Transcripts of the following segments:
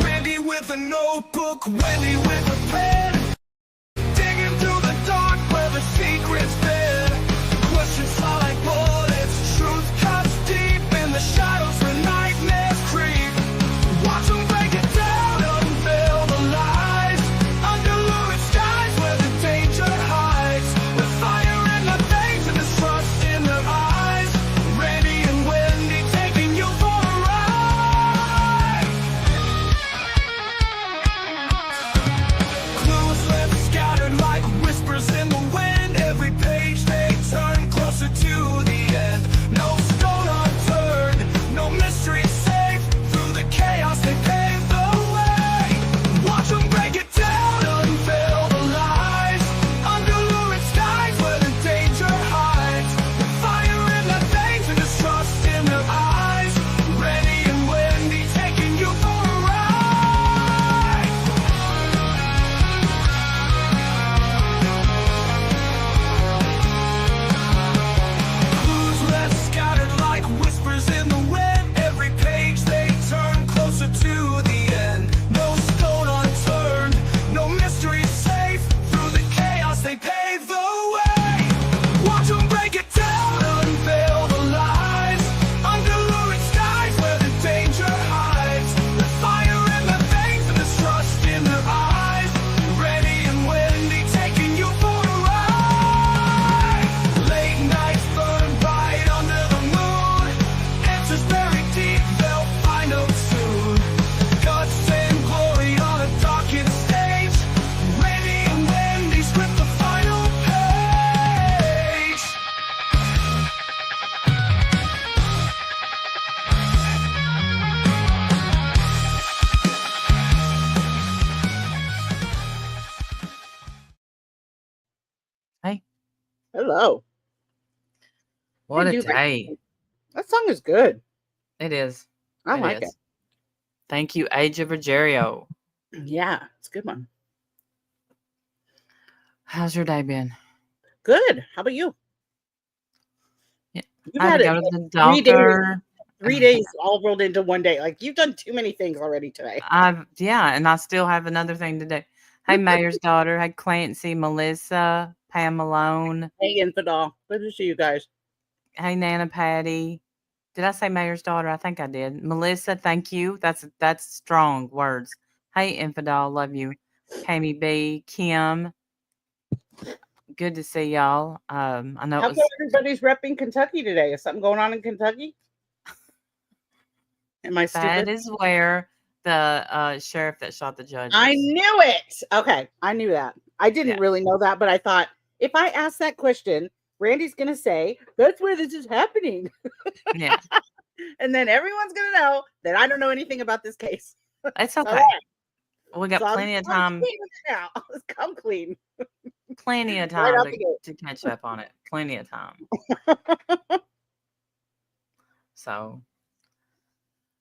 Randy with a notebook, Wendy with a pen, digging through the dark where the secrets been. Questions fly like bullets, truth cuts deep in the shadows where nightmares creep. Watch them break it down, unveil the lies, under lurid skies where the danger hides. With fire in their veins and mistrust in their eyes. Randy and Wendy taking you for a ride. Clues left scattered like whispers in the wind. Every page they turn closer to the end. No stone unturned, no mystery safe. Through the chaos they pave the way. Watch them break it down, unveil the lies, under lurid skies where the danger hides. With fire in their veins and distrust in their eyes. Randy and Wendy taking you for a ride. Clues left scattered like whispers in the wind. Every page they turn closer to the end. No stone unturned, no mystery safe. Through the chaos they pave the way. Watch them break it down, unveil the lies, under lurid skies where the danger hides. With fire in their veins and distrust in their eyes. Randy and Wendy taking you for a ride. Late nights burn bright under the moon. Answers buried deep, they'll find out soon. Guts and glory on a darkened stage. Randy and Wendy script the final page. Hey, Hello. what a Hey, dude, day. that song is good. It is. I It like is. Thank you, Age of Rogerio. it. Yeah, it's a good one. How's your day been? Good. How about you? Yeah, You've I had had to it go to like the 3 days, doctor. 3 days all rolled into one day. Like you've done too many things already today. And I still have another thing to do. Hey, Mayor's daughter. Hey, Clancy, Melissa, Pam Malone. Hey, Infidel. Good to see you guys. Hey, Nana Patty. Did I say Mayor's daughter? I think I did. Melissa, thank you. That's strong words. Hey, Infidel, love you. Cammy B, Kim. Good to see y'all. I know it How was. come everybody's repping Kentucky today? Is something going on in Kentucky? Am I That stupid? is where the sheriff that shot the judge I is. knew it. Okay, I knew that. I didn't Yeah. really know that, but I thought if I ask that question, Randy's going to say, that's where this is happening. Yeah, And then everyone's going to know that I don't know anything about this case. it's So, okay. yeah. We got So plenty of I'm time. clean with it now. Let's come clean. Plenty of Right time out the gate. to catch up on it. Plenty of time. So,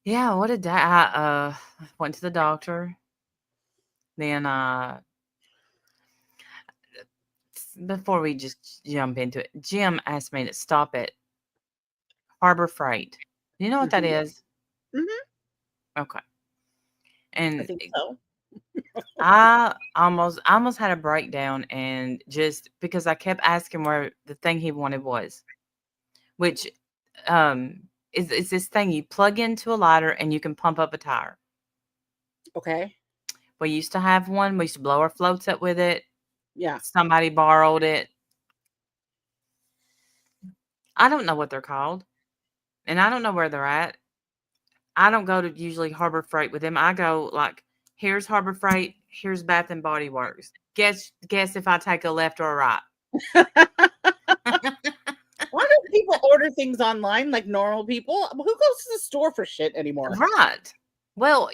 yeah, what a day. I went to the doctor. Then before we just jump into it, Jim asked me to stop at Harbor Freight. You know what that Mhm. is? Mhm. Okay. I And think so. I almost had a breakdown, and just because I kept asking where the thing he wanted was, which is this thing you plug into a lighter and you can pump up a tire. Okay. We used to have one. We used to blow our floats up with it. Yeah. Somebody borrowed it. I don't know what they're called, and I don't know where they're at. I don't go to usually Harbor Freight with them. I go like, here's Harbor Freight, here's Bath and Body Works. Guess if I take a left or a right. Why don't people order things online like normal people? Who goes to the store for shit anymore? Right. Well,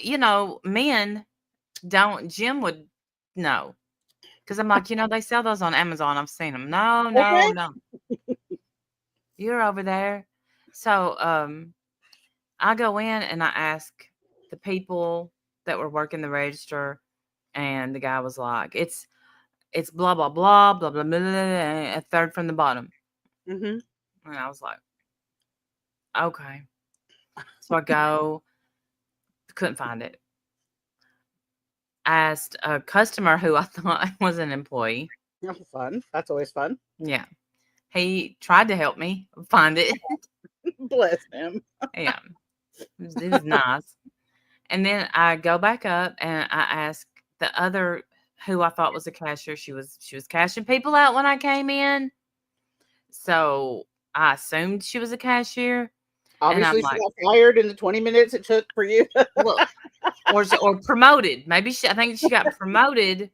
men don't. Jim would know. Because I'm like, they sell those on Amazon. I've seen them. No, Okay. no. You're over there. So I go in and I ask the people that were working the register, and the guy was like, it's blah, blah, blah, blah, blah, blah, blah, a third from the bottom. Mm-hmm. And I was like, Okay. So I go, couldn't find it. Asked a customer who I thought was an employee. Oh, fun. That's always fun. Yeah. He tried to help me find it. Bless him. Yeah. It was nice. And then I go back up and I ask the other who I thought was a cashier. She was cashing people out when I came in. So I assumed she was a cashier. Obviously, And I'm she like, got fired in the 20 minutes it took for you. well, or promoted. Maybe I think she got promoted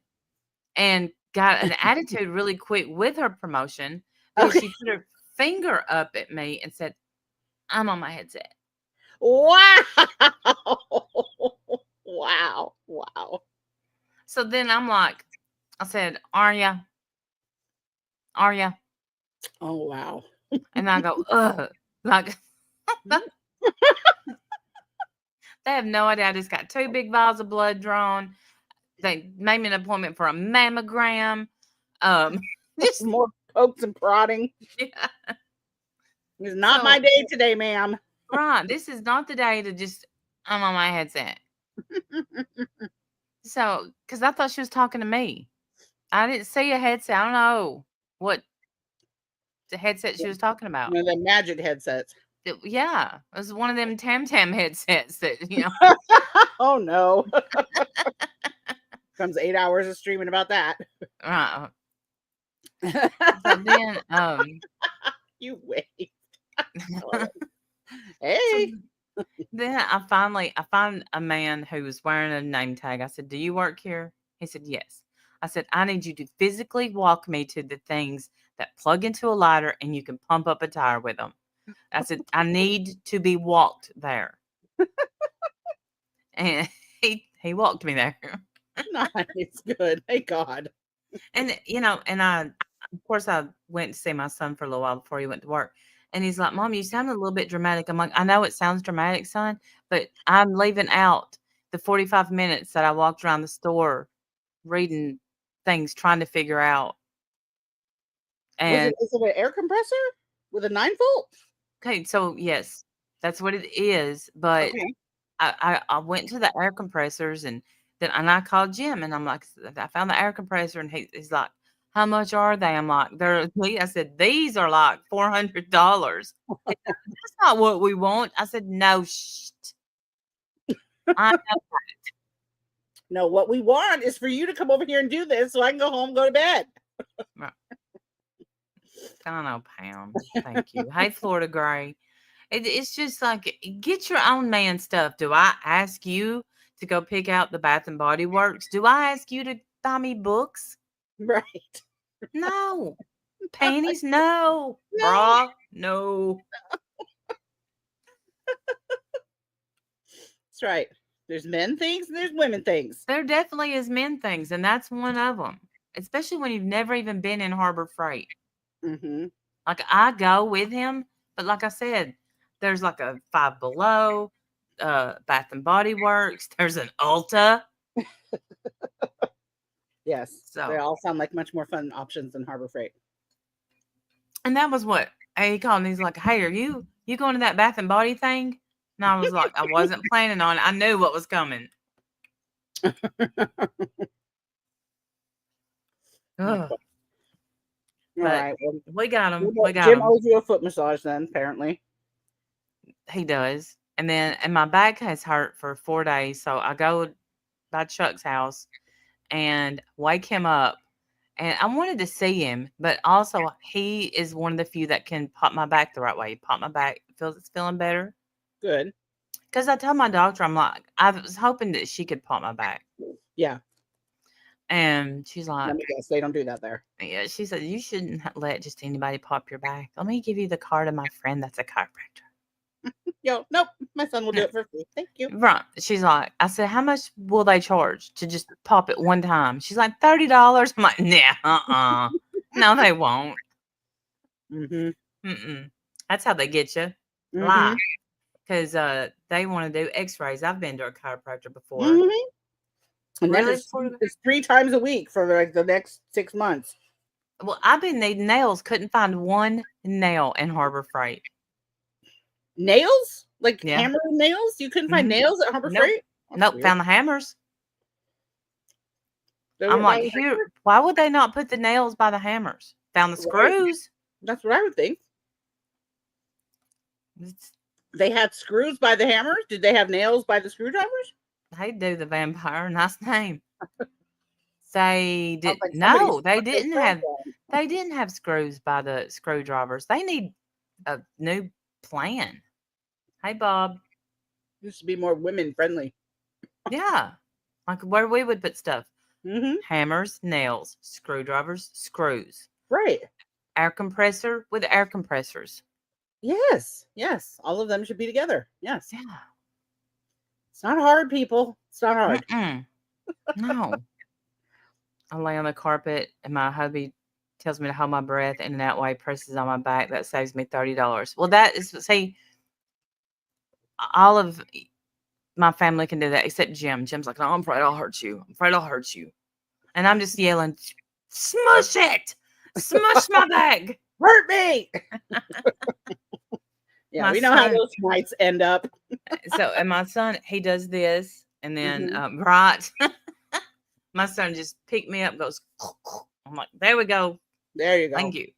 and got an attitude really quick with her promotion because Okay. she put her finger up at me and said, "I'm on my headset." Wow. Wow. Wow. So then I'm like, I said, "Are ya? Are ya?" Oh, wow. And I go, "Ugh," like they have no idea. I just got 2 big vials of blood drawn. They made me an appointment for a mammogram. Just More pokes and prodding. yeah. It's not So my day today, ma'am. right, this is not the day to just I'm on my headset. So, because I thought she was talking to me. I didn't see a headset. I don't know what the headset she was talking about. One of the magic headsets. Yeah, it was one of them Tam Tam headsets that, Oh, no. Comes 8 hours of streaming about that. right. So then, You wait. so Hey. then I find a man who was wearing a name tag. I said, "Do you work here?" He said, "Yes." I said, "I need you to physically walk me to the things that plug into a lighter and you can pump up a tire with them." I said, "I need to be walked there." And he walked me there. Nice. Good. Thank God. And and I of course I went to see my son for a little while before he went to work. And he's like, "Mom, you sound a little bit dramatic." I'm like, "I know it sounds dramatic, son, but I'm leaving out the 45 minutes that I walked around the store reading things, trying to figure out." And Is it an air compressor with a 9-volt? okay, so yes, that's what it is. But Okay. I went to the air compressors and I called Jim and I'm like, I found the air compressor and he's like, "How much are they?" I'm like, I said, "These are like $400. That's not what we want." I said, "No, shh. I know." No, what we want is for you to come over here and do this so I can go home and go to bed. Right. I know, Pam. Thank you. Hey, Florida Gray. It's just like, get your own man stuff. Do I ask you to go pick out the Bath and Body Works? Do I ask you to buy me books? Right. No. Panties? No. No. Bra? No. That's right. There's men things and there's women things. There definitely is men things, and that's one of them. Especially when you've never even been in Harbor Freight. Mm-hmm. Like, I go with him, but like I said, there's like a Five Below, Bath and Body Works. There's an Ulta. Yes. They So, all sound like much more fun options than Harbor Freight. and that was what he called me. He's like, "Hey, are you going to that Bath and Body thing?" And I was like, I wasn't planning on it. I knew what was coming. Ugh. All But right. Well, we got him. Jim We got Jim him. owes you a foot massage then, apparently. He does. And then, and my back has hurt for 4 days. So I go by Chuck's house and wake him up. And I wanted to see him, but also he is one of the few that can pop my back the right way. Pop my back, feels it's feeling better. Good. Because I told my doctor, I'm like, I was hoping that she could pop my back. Yeah. And she's like, Let me guess. They don't do that there. yeah, she said, "You shouldn't let just anybody pop your back. Let me give you the card of my friend that's a chiropractor." Yo, nope. My son will do No. it for free. Thank you. Right. She's like, I said, "How much will they charge to just pop it one time?" She's like, $30. I'm like, "Nah, no, they won't." Mm-hmm. That's how they get you. Mm-hmm. Lie. Because they want to do x-rays. I've been to a chiropractor before. Mm-hmm. And Really? then it's 3 times a week for like the next 6 months. Well, I've been needing nails. Couldn't find one nail in Harbor Freight. Nails? Like Yeah. hammer nails? You couldn't find Mhm. nails at Harbor Nope. Freight? That's Nope. weird. Found the hammers. They I'm weren't by like, the here, hammers? why would they not put the nails by the hammers? Found the Right. screws. That's what I would think. It's- They had screws by the hammers. Did they have nails by the screwdrivers? Hey, do the vampire. Nice name. They Sounds did like somebody no, they stuck their didn't thumb have down. they didn't have screws by the screwdrivers. They need a new plan. Hey, Bob. Used to be more women friendly. Yeah. Like where we would put stuff. Mm-hmm. Hammers, nails, screwdrivers, screws. Right. Air compressor with air compressors. Yes. Yes. All of them should be together. Yes. Yeah. It's not hard, people. It's not hard. Mm-mm. No. I lay on the carpet and my hubby tells me to hold my breath in and out while he presses on my back. That saves me $30. Well, that is, see, all of my family can do that except Jim. Jim's like, no, I'm afraid I'll hurt you. I'm afraid I'll hurt you. And I'm just yelling, smush it. Smush my bag. Hurt me. Yeah, My we know how son- those nights end up. So, and my son, he does this. And then, Mhm. right. My son just picked me up, goes, I'm like, there we go. There you go. Thank you.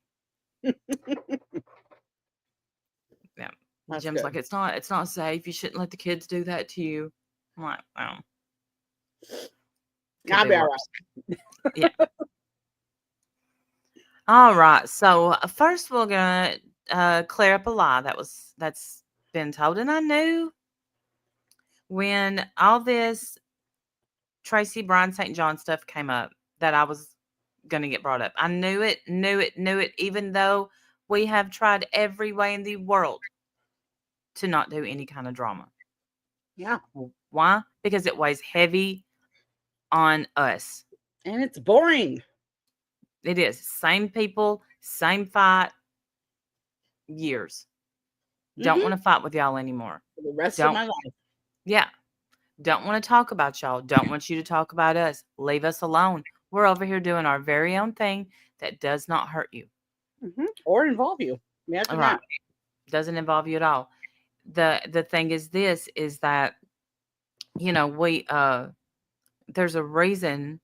Yeah. That's Jim's good. like, it's not safe. You shouldn't let the kids do that to you. I'm like, well, could I'll be be all worse. right. Yeah. All right. So first we're gonna clear up a lie that's been told, and I knew when all this Tracy Brian St. John stuff came up that I was gonna get brought up. I knew it, even though we have tried every way in the world to not do any kind of drama. Yeah. Why? Because it weighs heavy on us. And it's boring. It is. Same people, same fight, years. Don't Mhm. want to fight with y'all anymore. For the rest Don't. of my life. Yeah. Don't want to talk about y'all. Don't want you to talk about us. Leave us alone. We're over here doing our very own thing that does not hurt you. Mhm. Or involve you. Imagine Right. that. Doesn't involve you at all. The thing is this is that, we there's a reason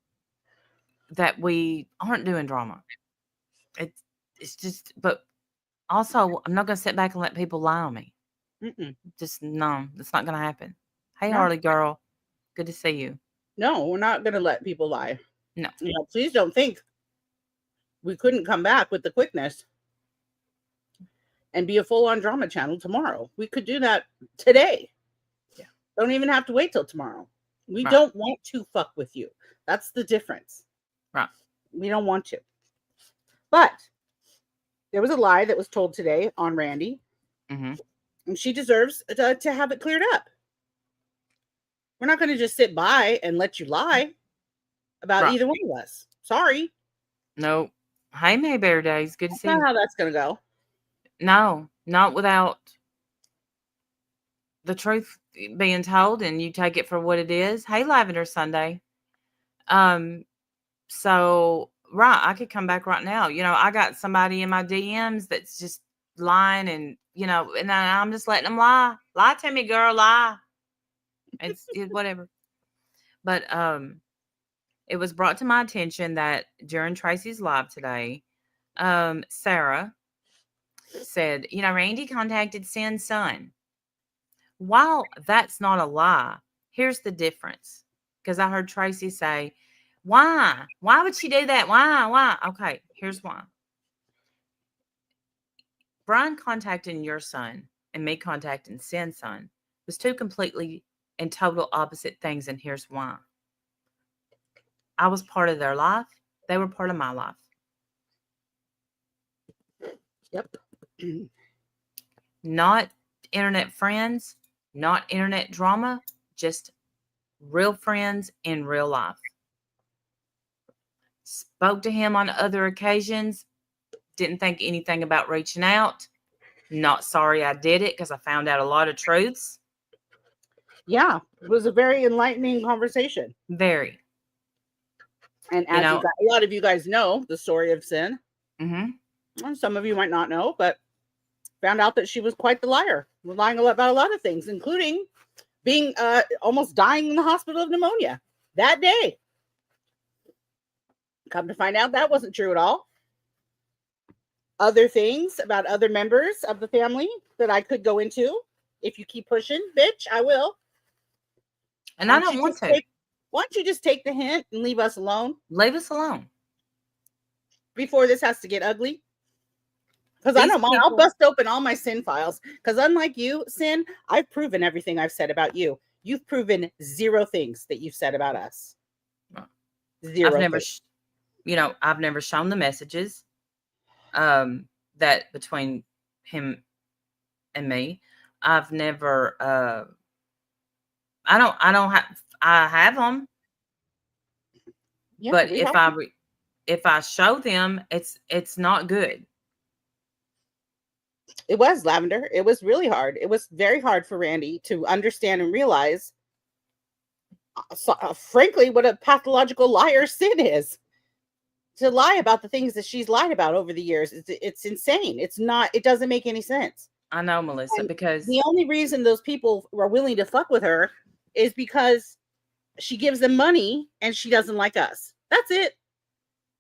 that we aren't doing drama. It's just, but also I'm not gonna sit back and let people lie on me. Mm-mm. Just no, it's not gonna happen. Hey, No. Harley girl, good to see you. No, we're not going to let people lie. No. Please don't think we couldn't come back with the quickness and be a full-on drama channel tomorrow. We could do that today. Yeah. Don't even have to wait till tomorrow. We Right. don't want to fuck with you. That's the difference. Right. We don't want to. But there was a lie that was told today on Randy, Mm-hmm. and she deserves to have it cleared up. We're not going to just sit by and let you lie about Right. either one of us. Sorry. No. Hey, Mayberry Days, good to That's see not you. how that's going to go. No, not without the truth being told and you take it for what it is. Hey, Lavender Sunday. So right, I could come back right now. I got somebody in my DMs that's just lying and and I'm just letting them lie. Lie to me, girl, lie. It's whatever. But it was brought to my attention that during Tracy's live today, Sarah said, Randy contacted Sin's son. While that's not a lie, here's the difference. Because I heard Tracy say, why? Why would she do that? Why? Okay, here's why. Brian contacting your son and me contacting Sin's son was two completely and total opposite things, and here's why. I was part of their life. They were part of my life. Yep. Not internet friends, not internet drama, just real friends in real life. Spoke to him on other occasions. Didn't think anything about reaching out. Not sorry I did it because I found out a lot of truths. Yeah, it was a very enlightening conversation. Very. And as a lot of you guys know the story of Sin. Mm-hmm. Well, some of you might not know, but found out that she was quite the liar, lying about a lot of things, including being almost dying in the hospital of pneumonia that day. Come to find out, that wasn't true at all. Other things about other members of the family that I could go into. If you keep pushing, bitch, I will. And I don't want to. Why don't you just take the hint and leave us alone? Leave us alone. Before this has to get ugly. Because I know mine, I'll bust open all my sin files. Because unlike you, Sin, I've proven everything I've said about you. You've proven 0 things that you've said about us. 0. I've never shown the messages that between him and me. I've never I have them. Yeah, but if I show them, it's not good. It was, Lavender. It was really hard. It was very hard for Randy to understand and realize, frankly, what a pathological liar Sin is. To lie about the things that she's lied about over the years. It's insane. It doesn't make any sense. I know, Melissa, because the only reason those people are willing to fuck with her is because she gives them money and she doesn't like us. That's it.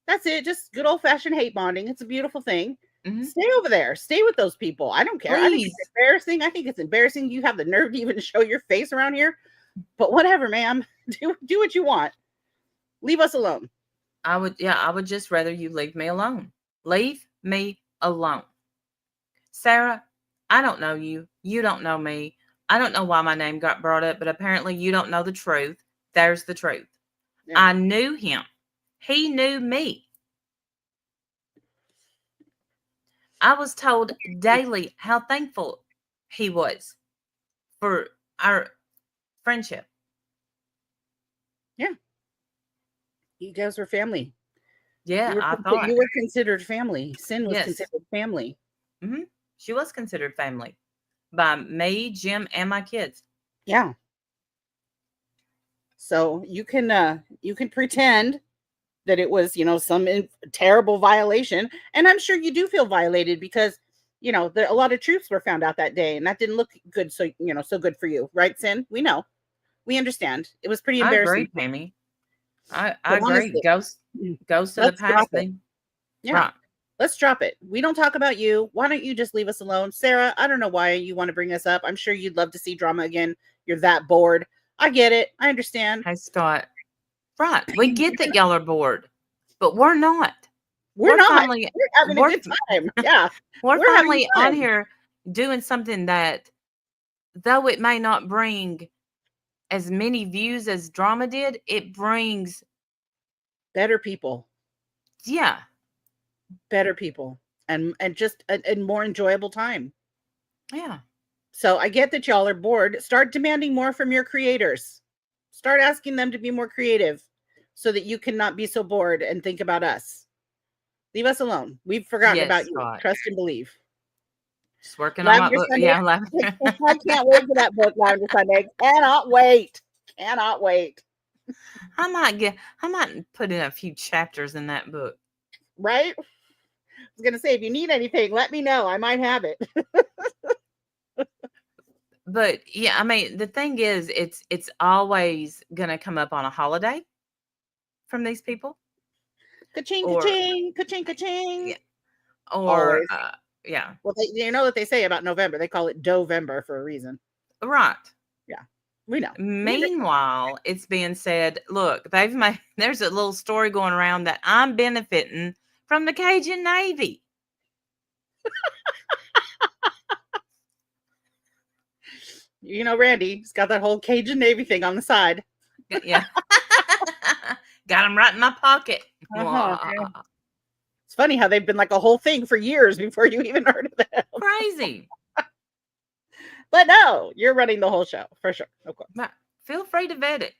That's it. Just good old fashioned hate bonding. It's a beautiful thing. Mm-hmm. Stay over there. Stay with those people. I don't care. Please. I think it's embarrassing. I think it's embarrassing. You have the nerve to even show your face around here. But whatever, ma'am. Do what you want. Leave us alone. I would just rather you leave me alone. Leave me alone. Sarah, I don't know you. You don't know me. I don't know why my name got brought up, but apparently you don't know the truth. There's the truth. Yeah. I knew him. He knew me. I was told daily how thankful he was for our friendship. Yeah. You guys were family. Yeah, I thought. You were considered family. Sin was considered family. Mm-hmm. She was considered family by me, Jim, and my kids. Yeah. So you can pretend that it was, some terrible violation. And I'm sure you do feel violated because, a lot of truths were found out that day and that didn't look good. So, so good for you. Right, Sin? We know. We understand. It was pretty embarrassing. I agree, Pammy. I agree. Goes to the past thing. Yeah. Right. Let's drop it. We don't talk about you. Why don't you just leave us alone? Sarah, I don't know why you want to bring us up. I'm sure you'd love to see drama again. You're that bored. I get it. I understand. Hey, Scott. Right. We get that y'all are bored, but we're not. We're not. Finally, we're having a good time. Yeah. We're finally on here doing something that, though it may not bring as many views as drama did, it brings better people. Yeah. Better people and just a more enjoyable time. Yeah. So I get that y'all are bored. Start demanding more from your creators. Start asking them to be more creative so that you cannot be so bored and think about us. Leave us alone. We've forgotten about you. Scott. Trust and believe. Just working on my book. Yeah, I can't wait for that book, Lavender Sunday. Cannot wait. Cannot wait. I might put in a few chapters in that book. Right? I was gonna say, if you need anything, let me know. I might have it. But yeah, I mean, the thing is, it's always gonna come up on a holiday from these people. Ka-ching, ka-ching, ka-ching, ka-ching. Yeah. Or yeah. Well, you know what they say about November? They call it Dovember for a reason. Right. Yeah. We know. Meanwhile, it's being said, look, there's a little story going around that I'm benefiting from the Cajun Navy. Randy's got that whole Cajun Navy thing on the side. Yeah. Got him right in my pocket. Yeah. It's funny how they've been like a whole thing for years before you even heard of them. Crazy. But no, you're running the whole show for sure. Of course. Feel free to vet it.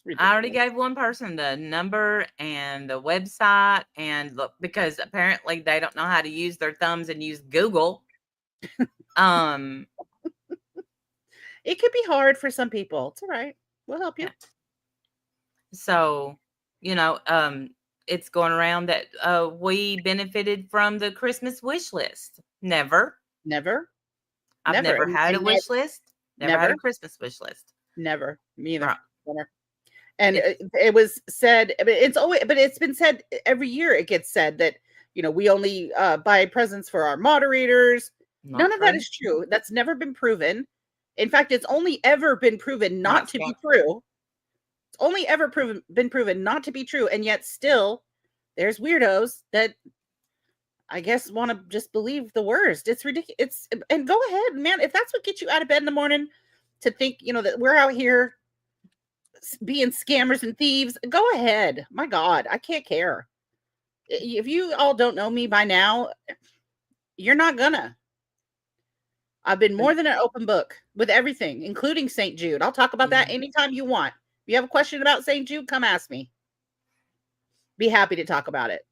Ridiculous. I already gave one person the number and the website, and look, because apparently they don't know how to use their thumbs and use Google. It could be hard for some people. It's all right. We'll help you. So, it's going around that we benefited from the Christmas wish list. Never. Never. I've never had a And wish list. Never had a never. Christmas wish list. Never. Me either. Right. Never. And It's it was said, but it's been said every year. It gets said that we only buy presents for our moderators. not None of that true. is true. That's never been proven. In fact, it's only ever been proven not Right, to be Scott. true. It's only ever been proven not to be true, and yet still, there's weirdos that I guess want to just believe the worst. It's ridiculous. And go ahead, man. If that's what gets you out of bed in the morning to think, that we're out here being scammers and thieves, go ahead. My God, I can't care. If you all don't know me by now, you're not gonna. I've been more than an open book with everything, including St. Jude. I'll talk about that anytime you want. If you have a question about St. Jude, come ask me. Be happy to talk about it.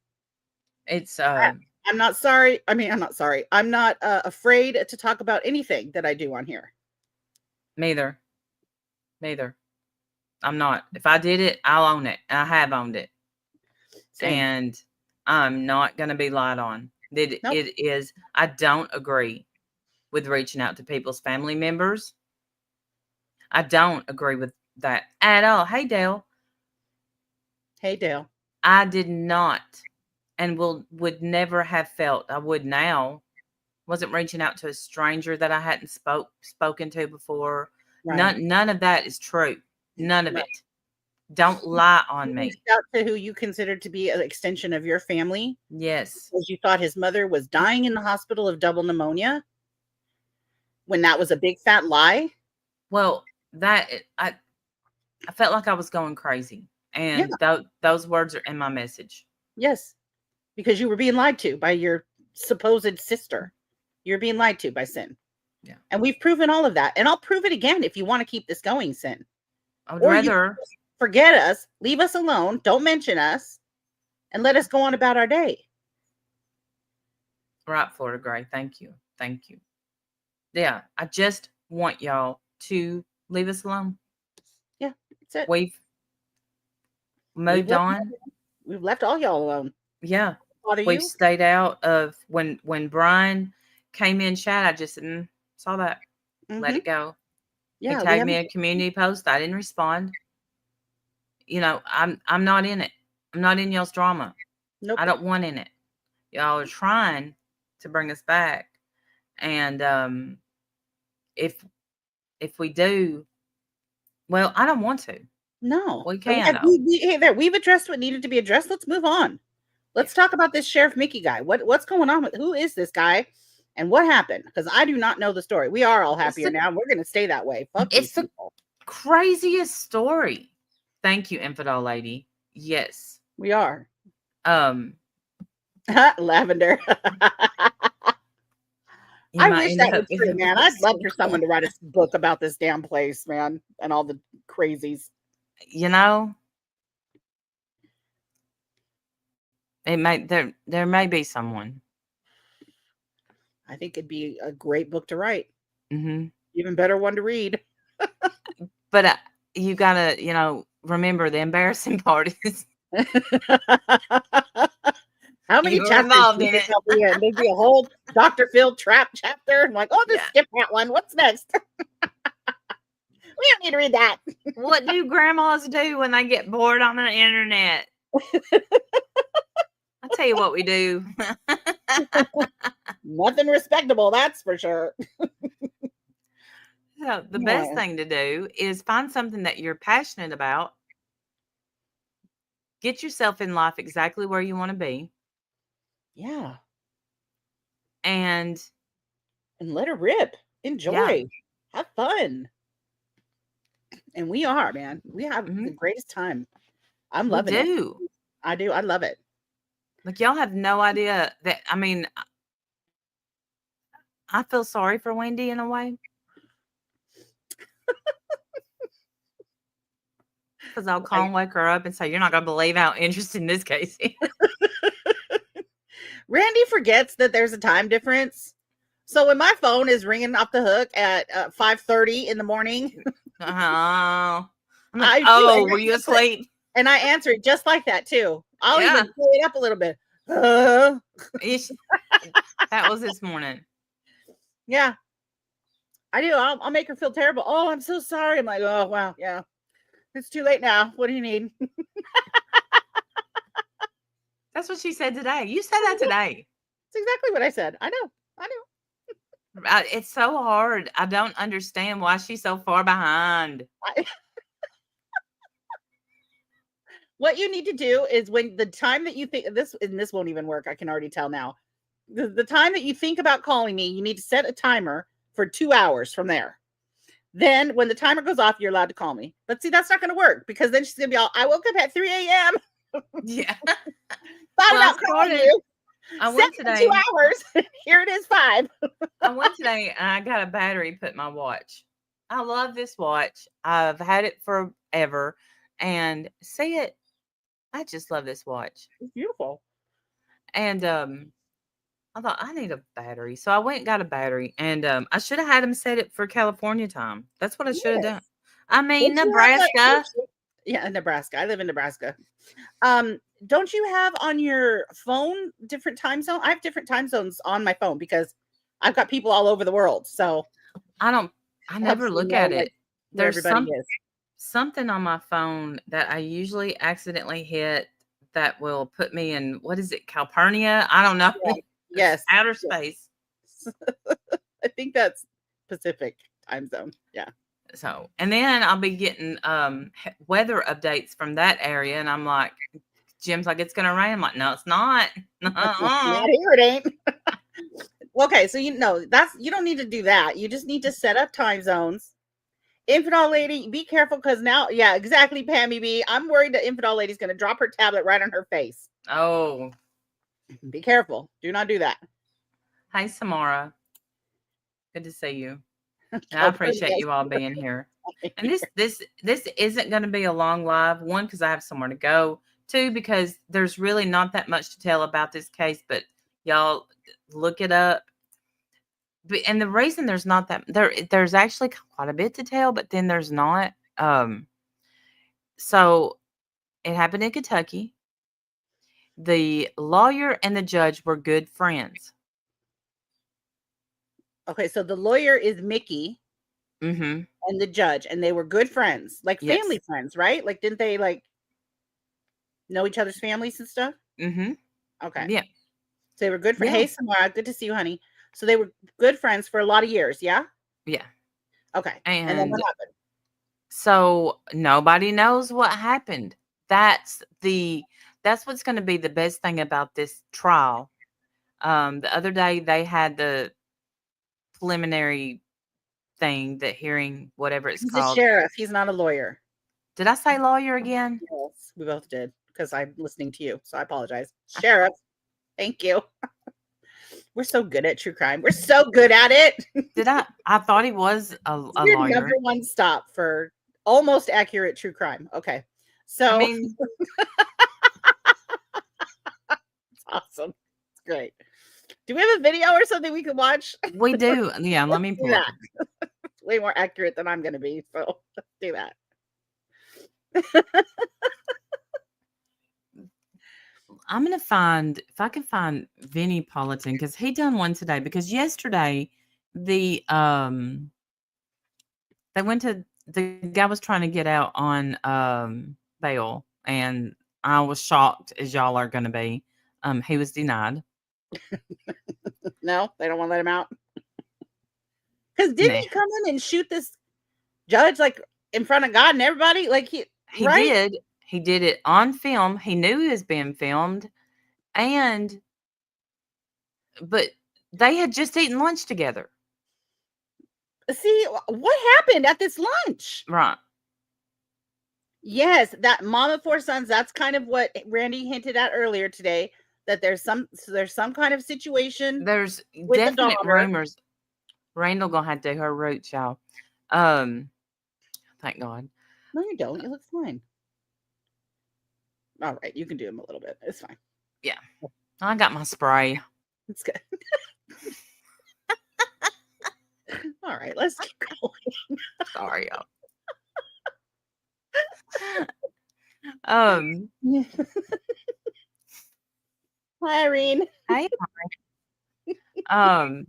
It's I'm not sorry. I mean, I'm not sorry. I'm not afraid to talk about anything that I do on here. neither. I'm not. If I did it, I'll own it. I have owned it. Same. And I'm not going to be lied on. That Nope. It is. I don't agree with reaching out to people's family members. I don't agree with that at all. Hey, Dale. Hey, Dale. I did not and would never have felt, I would now, wasn't reaching out to a stranger that I hadn't spoken to before. Right. None of that is true. None of it. Don't lie on You me. reached out to who you considered to be an extension of your family Yes. because you thought his mother was dying in the hospital of double pneumonia when that was a big fat lie. Well, I felt like I was going crazy. And those words are in my message. Yes, because you were being lied to by your supposed sister. You're being lied to by Sin. Yeah. And we've proven all of that. And I'll prove it again if you want to keep this going, Sin. I would Or rather you forget us, leave us alone, don't mention us, and let us go on about our day. Right, Florida Gray. Thank you. Thank you. Yeah, I just want y'all to leave us alone. Yeah, that's it. We've moved on. We've left all y'all alone. Yeah. Bother We've you? stayed out of when Brian came in chat, I just saw that. Let it go. Yeah, He tagged me a community post. I didn't respond. I'm not in it. I'm not in y'all's drama. Nope. I don't want in it. Y'all are trying to bring us back. And if we do, well, I don't want to. No. We can. We've addressed what needed to be addressed. Let's move on. Let's talk about this Sheriff Mickey guy. What's going on with who is this guy and what happened? Because I do not know the story. We are all happier now. We're going to stay that way. Fuck it's these the people. craziest story. Thank you, Infidel Lady. Yes. We are. you Lavender. I might wish end that up was true, with man. I'd love for someone to write a book about this damn place, man, and all the crazies. It might there may be someone. I think it'd be a great book to write. Mm-hmm. Even better one to read. But you gotta, remember the embarrassing part is how many you were chapters involved do in you it. think there'll be in? There'd be a whole Dr. Phil trap chapter. I'm like, just skip that one. What's next? We don't need to read that. What do grandmas do when they get bored on the internet? I'll tell you what we do. Nothing respectable, that's for sure. So the best thing to do is find something that you're passionate about. Get yourself in life exactly where you want to be. Yeah. And let her rip. Enjoy. Yeah. Have fun. And we are, man. We have the greatest time. I'm loving it. I do. I love it. Like, y'all have no idea that, I feel sorry for Wendy in a way. Because I'll call and wake her up and say, you're not going to believe how interesting this case is. Randy forgets that there's a time difference. So when my phone is ringing off the hook at 5:30 in the morning. I'm like, were you asleep? And I answer it just like that too. I'll even pull it up a little bit. That was this morning. Yeah. I do. I'll make her feel terrible. Oh, I'm so sorry. I'm like, oh, wow. Yeah. It's too late now. What do you need? That's what she said today. You said that today. It's exactly what I said. I know. It's so hard. I don't understand why she's so far behind. What you need to do is when the time that you think this, and this won't even work. I can already tell now. The time that you think about calling me, you need to set a timer for 2 hours from there. Then when the timer goes off, you're allowed to call me. But see, that's not going to work because then she's going to be all, I woke up at 3 a.m. Yeah. Thought about calling you. I went Set for today. 2 hours. Here it is 5. I went today and I got a battery put in my watch. I love this watch. I've had it forever. And see it. I just love this watch. It's beautiful. And I thought I need a battery. So I went and got a battery. And I should have had him set it for California time. That's what I should have done. I mean, Nebraska. Yeah, Nebraska. I live in Nebraska. Don't you have on your phone different time zone? I have different time zones on my phone because I've got people all over the world. So I never look at it. There's something on my phone that I usually accidentally hit that will put me in, what is it, Calpurnia? I don't know. Yeah. Yes. Outer space. I think that's Pacific time zone. Yeah. So, and then I'll be getting weather updates from that area. And I'm like, Jim's like, it's going to rain. I'm like, no, it's not. Not here, it ain't. Okay. So, you don't need to do that. You just need to set up time zones. Infidel lady, be careful because now, yeah, exactly, Pammy B. I'm worried that Infidel lady's going to drop her tablet right on her face. Oh. Be careful. Do not do that. Hi, Samara. Good to see you. And I appreciate you all being here. And this isn't going to be a long live. 1, because I have somewhere to go. 2, because there's really not that much to tell about this case, but y'all look it up. And the reason there's not that there's actually quite a bit to tell, but then there's not. So it happened in Kentucky. The lawyer and the judge were good friends. Okay, so the lawyer is Mickey, and the judge, and they were good friends, like family friends, right? Like, didn't they like know each other's families and stuff? Okay, yeah. So they were good friends. Yeah. Hey, Samara, good to see you, honey. So they were good friends for a lot of years, yeah? Yeah. Okay. And then what happened? So nobody knows what happened. That's what's going to be the best thing about this trial. The other day they had the preliminary thing, the hearing, whatever it's called. He's a sheriff. He's not a lawyer. Did I say lawyer again? Yes, we both did because I'm listening to you. So I apologize. Sheriff. Thank you. We're so good at true crime. We're so good at it. I thought he was a lawyer. Number 1 stop for almost accurate true crime. Okay. So, I mean, it's awesome. It's great. Do we have a video or something we can watch? We do. Yeah. Let me pull it. It's way more accurate than I'm going to be. So let's do that. I'm going to find, if I can find Vinnie Politan, because he done one today. Because yesterday, the guy was trying to get out on bail, and I was shocked, as y'all are going to be. He was denied. No, they don't want to let him out. Because didn't he come in and shoot this judge like in front of God and everybody? Like he right? did. He did it on film. He knew he was being filmed, but they had just eaten lunch together. See, what happened at this lunch? Right. Yes, that mom of 4 sons. That's kind of what Randy hinted at earlier today. That there's some kind of situation. There's definite rumors. Randall gonna have to do her roots, y'all. Thank God. No, you don't. You look fine. All right, you can do them a little bit. It's fine. Yeah, I got my spray. It's good. All right, let's keep going. Sorry, y'all. Hi, Irene. Hi. Um,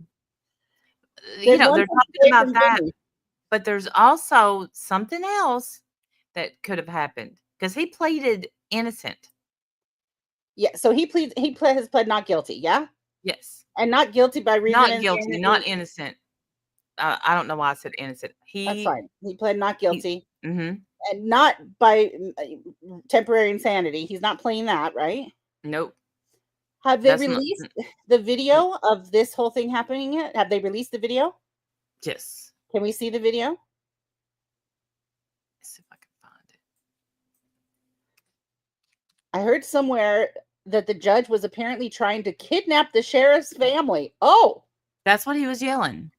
There's one they're thing talking away about from that, Vinny. but there's also something else that could have happened because he pleaded innocent. Yeah, so has pled not guilty, yeah? Yes, And not guilty by reason not of guilty, not insanity. innocent. I don't know why I said innocent. That's fine. He pled not He guilty mm-hmm. and not by temporary insanity. He's not playing that, right? Nope. Have they That's not. released the video of this whole thing happening yet? Have they released the video? Yes. Can we see the video? Let's see if I can find it. I heard somewhere that the judge was apparently trying to kidnap the sheriff's family. Oh, That's what he was yelling.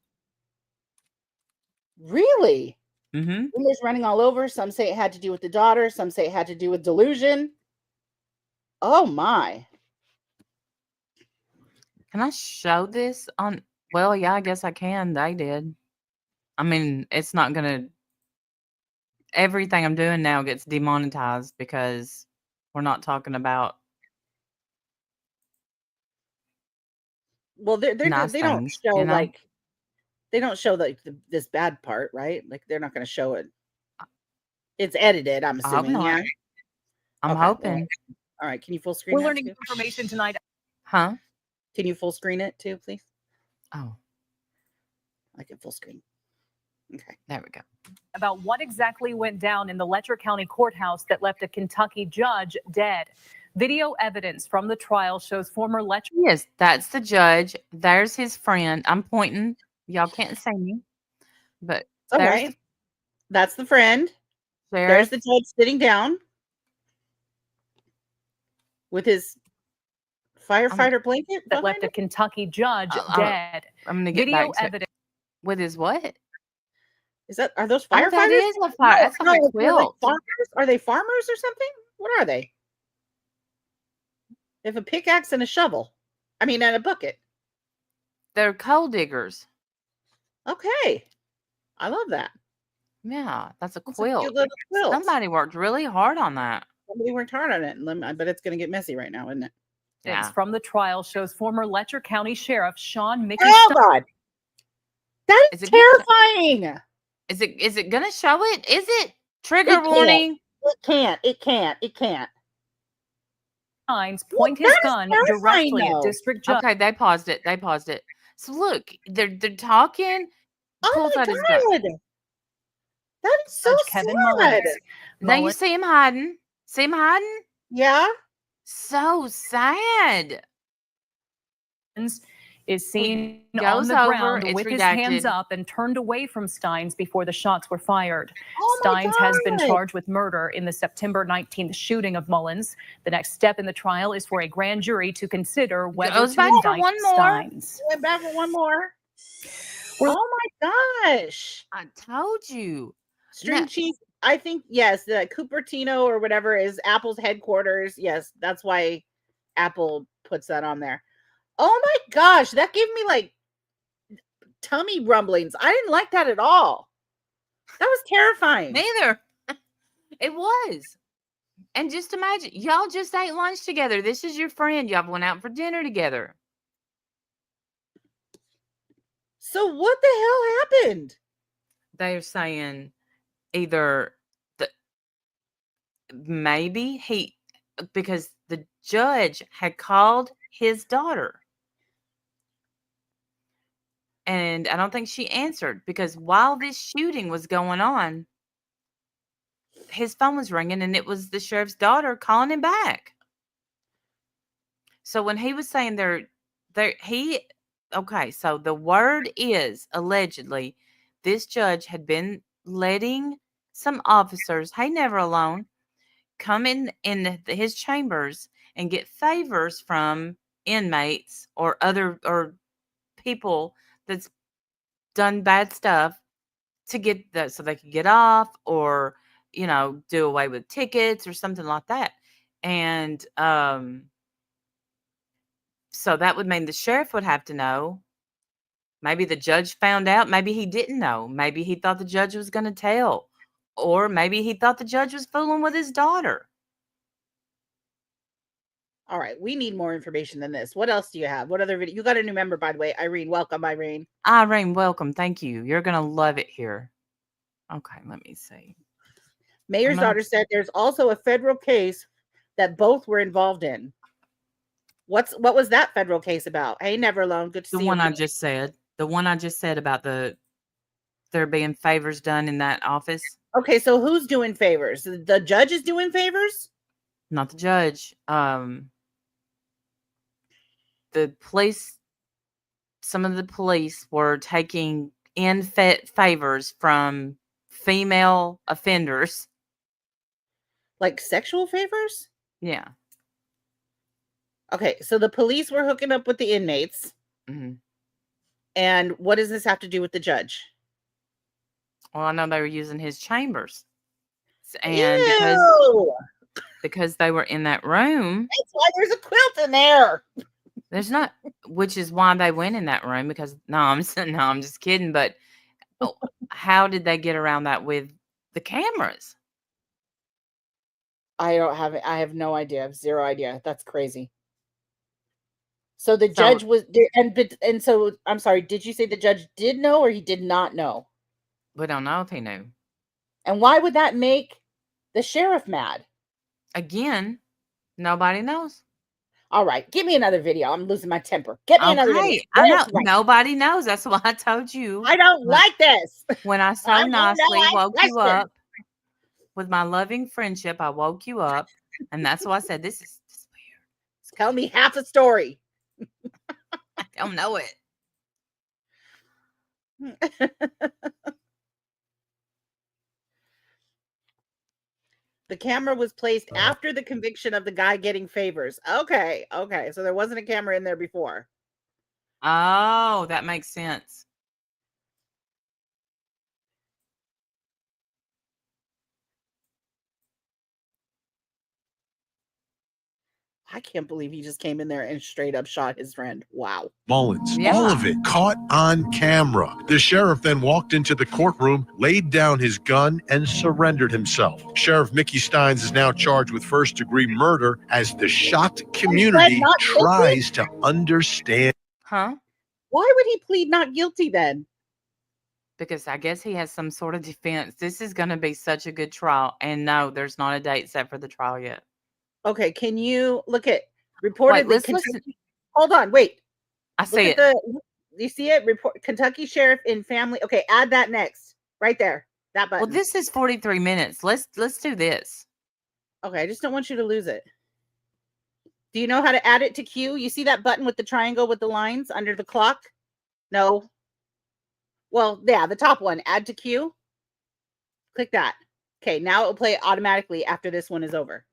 really? Mm-hmm. Rumors running all over. Some say it had to do with the daughter. Some say it had to do with delusion. Oh my. Can I show this on? Well, yeah, I guess I can. They did. I mean, it's not gonna. Everything I'm doing now gets demonetized because we're not talking about Well, nice they don't things, show you know. they don't show this bad part, right? Like they're not going to show it. It's edited, I'm I hope assuming. not. Yeah. I'm Okay, well, hoping. all right. Can you full screen We're that learning too? information tonight Huh? Can you full screen it too, please? Oh, I can full screen. Okay. there we go. about what exactly went down in the Letcher County Courthouse that left a Kentucky judge dead. Video evidence from the trial shows former Letcher Yes, that's the judge. There's his friend. I'm pointing. Y'all can't see me, but It's all there's right. That's the friend. the There's sheriff. the judge sitting down with his firefighter blanket that left behind a him. Kentucky judge dead. I'm gonna get Video back to it. evidence. With his what? Are those Oh, that firefighters? is a fire. That's like a they're like quilt. farmers. Are they farmers or something? What are they? They have a pickaxe and a shovel. I mean, and a bucket. They're coal diggers. Okay. I love that. Yeah, that's a It's a quilt. cute little quilt. Somebody worked really hard on that. Somebody worked hard on it. I bet it's going to get messy right now, isn't it? Yeah. From the trial shows former Letcher County Sheriff Shawn Oh, God. That is Is it gonna- terrifying. Is it gonna show it? Is it? Trigger It can't. warning. It can't. Stines point his that is gun terrifying, directly though. at District Judge. Okay, they paused it. So look, they're talking. Oh Pulls my out his gun. God. That is so Judge Kevin sad. Mullins. Now you Mullins see him hiding. See him hiding? Yeah. So sad. is seen goes on the over, ground it's with his hands redacted. up and turned away from Stines before the shots were fired. Oh my Stines has been God. charged with murder in the September 19th shooting of Mullins. The next step in the trial is for a grand jury to consider whether Goes to back for indict one more. Stines. Went back for one more. We're- Oh my gosh. I told you. String No. cheese. I think, yes, the Cupertino or whatever is Apple's headquarters. Yes, that's why Apple puts that on there. Oh my gosh, that gave me like tummy rumblings. I didn't like that at all. That was terrifying. Neither. It was. And just imagine, y'all just ate lunch together. This is your friend. Y'all went out for dinner together. So what the hell happened? They're saying either maybe because the judge had called his daughter. And I don't think she answered because while this shooting was going on, his phone was ringing and it was the sheriff's daughter calling him back. So when he was saying okay, so the word is allegedly this judge had been letting some officers, hey, never alone, come in his chambers and get favors from inmates or people that's done bad stuff to get that so they could get off or do away with tickets or something like that. And so that would mean the sheriff would have to know. Maybe the judge found out, maybe he didn't know, maybe he thought the judge was going to tell, or maybe he thought the judge was fooling with his daughter. All right, we need more information than this. What else do you have? What other video? You got a new member, by the way. Irene, welcome, Irene. Irene, welcome. Thank you. You're going to love it here. Okay, let me see. Mayor's daughter said there's also a federal case that both were involved in. What was that federal case about? Hey, Never Alone. Good to see you. The one I just said. The one I just said about there being favors done in that office. Okay, so who's doing favors? The judge is doing favors? Not the judge. The police, some of the police were taking in favors from female offenders. Like sexual favors? Yeah. Okay, so the police were hooking up with the inmates. Mm-hmm. And what does this have to do with the judge? Well, I know they were using his chambers. And because they were in that room. That's why there's a quilt in there. There's not, which is why they went in that room, because I'm just kidding. But how did they get around that with the cameras? I have no idea. I have zero idea. That's crazy. So the judge was, and so I'm sorry, did you say the judge did know or he did not know? We don't know if he knew. And why would that make the sheriff mad? Again, nobody knows. All right, give me another video. I'm losing my temper. Get me another video. I know. Nobody knows. That's why I told you. I don't like this. When I so nicely woke you up with my loving friendship, I woke you up. And that's why I said, this is weird. Tell me half a story. I don't know it. The camera was placed after the conviction of the guy getting favors. Okay. So there wasn't a camera in there before. Oh, that makes sense. I can't believe he just came in there and straight up shot his friend. Wow. Mullins, all of it caught on camera. The sheriff then walked into the courtroom, laid down his gun, and surrendered himself. Sheriff Mickey Stines is now charged with first-degree murder as the shocked community tries to understand. Huh? Why would he plead not guilty then? Because I guess he has some sort of defense. This is going to be such a good trial. And no, there's not a date set for the trial yet. Okay, can you look at reportedly? Wait, listen. Hold on, wait. I see it. You see it? Report Kentucky Sheriff in family. Okay, add that next, right there. That button. Well, this is 43 minutes. Let's do this. Okay, I just don't want you to lose it. Do you know how to add it to queue? You see that button with the triangle with the lines under the clock? No. Well, yeah, the top one. Add to queue. Click that. Okay, now it will play automatically after this one is over.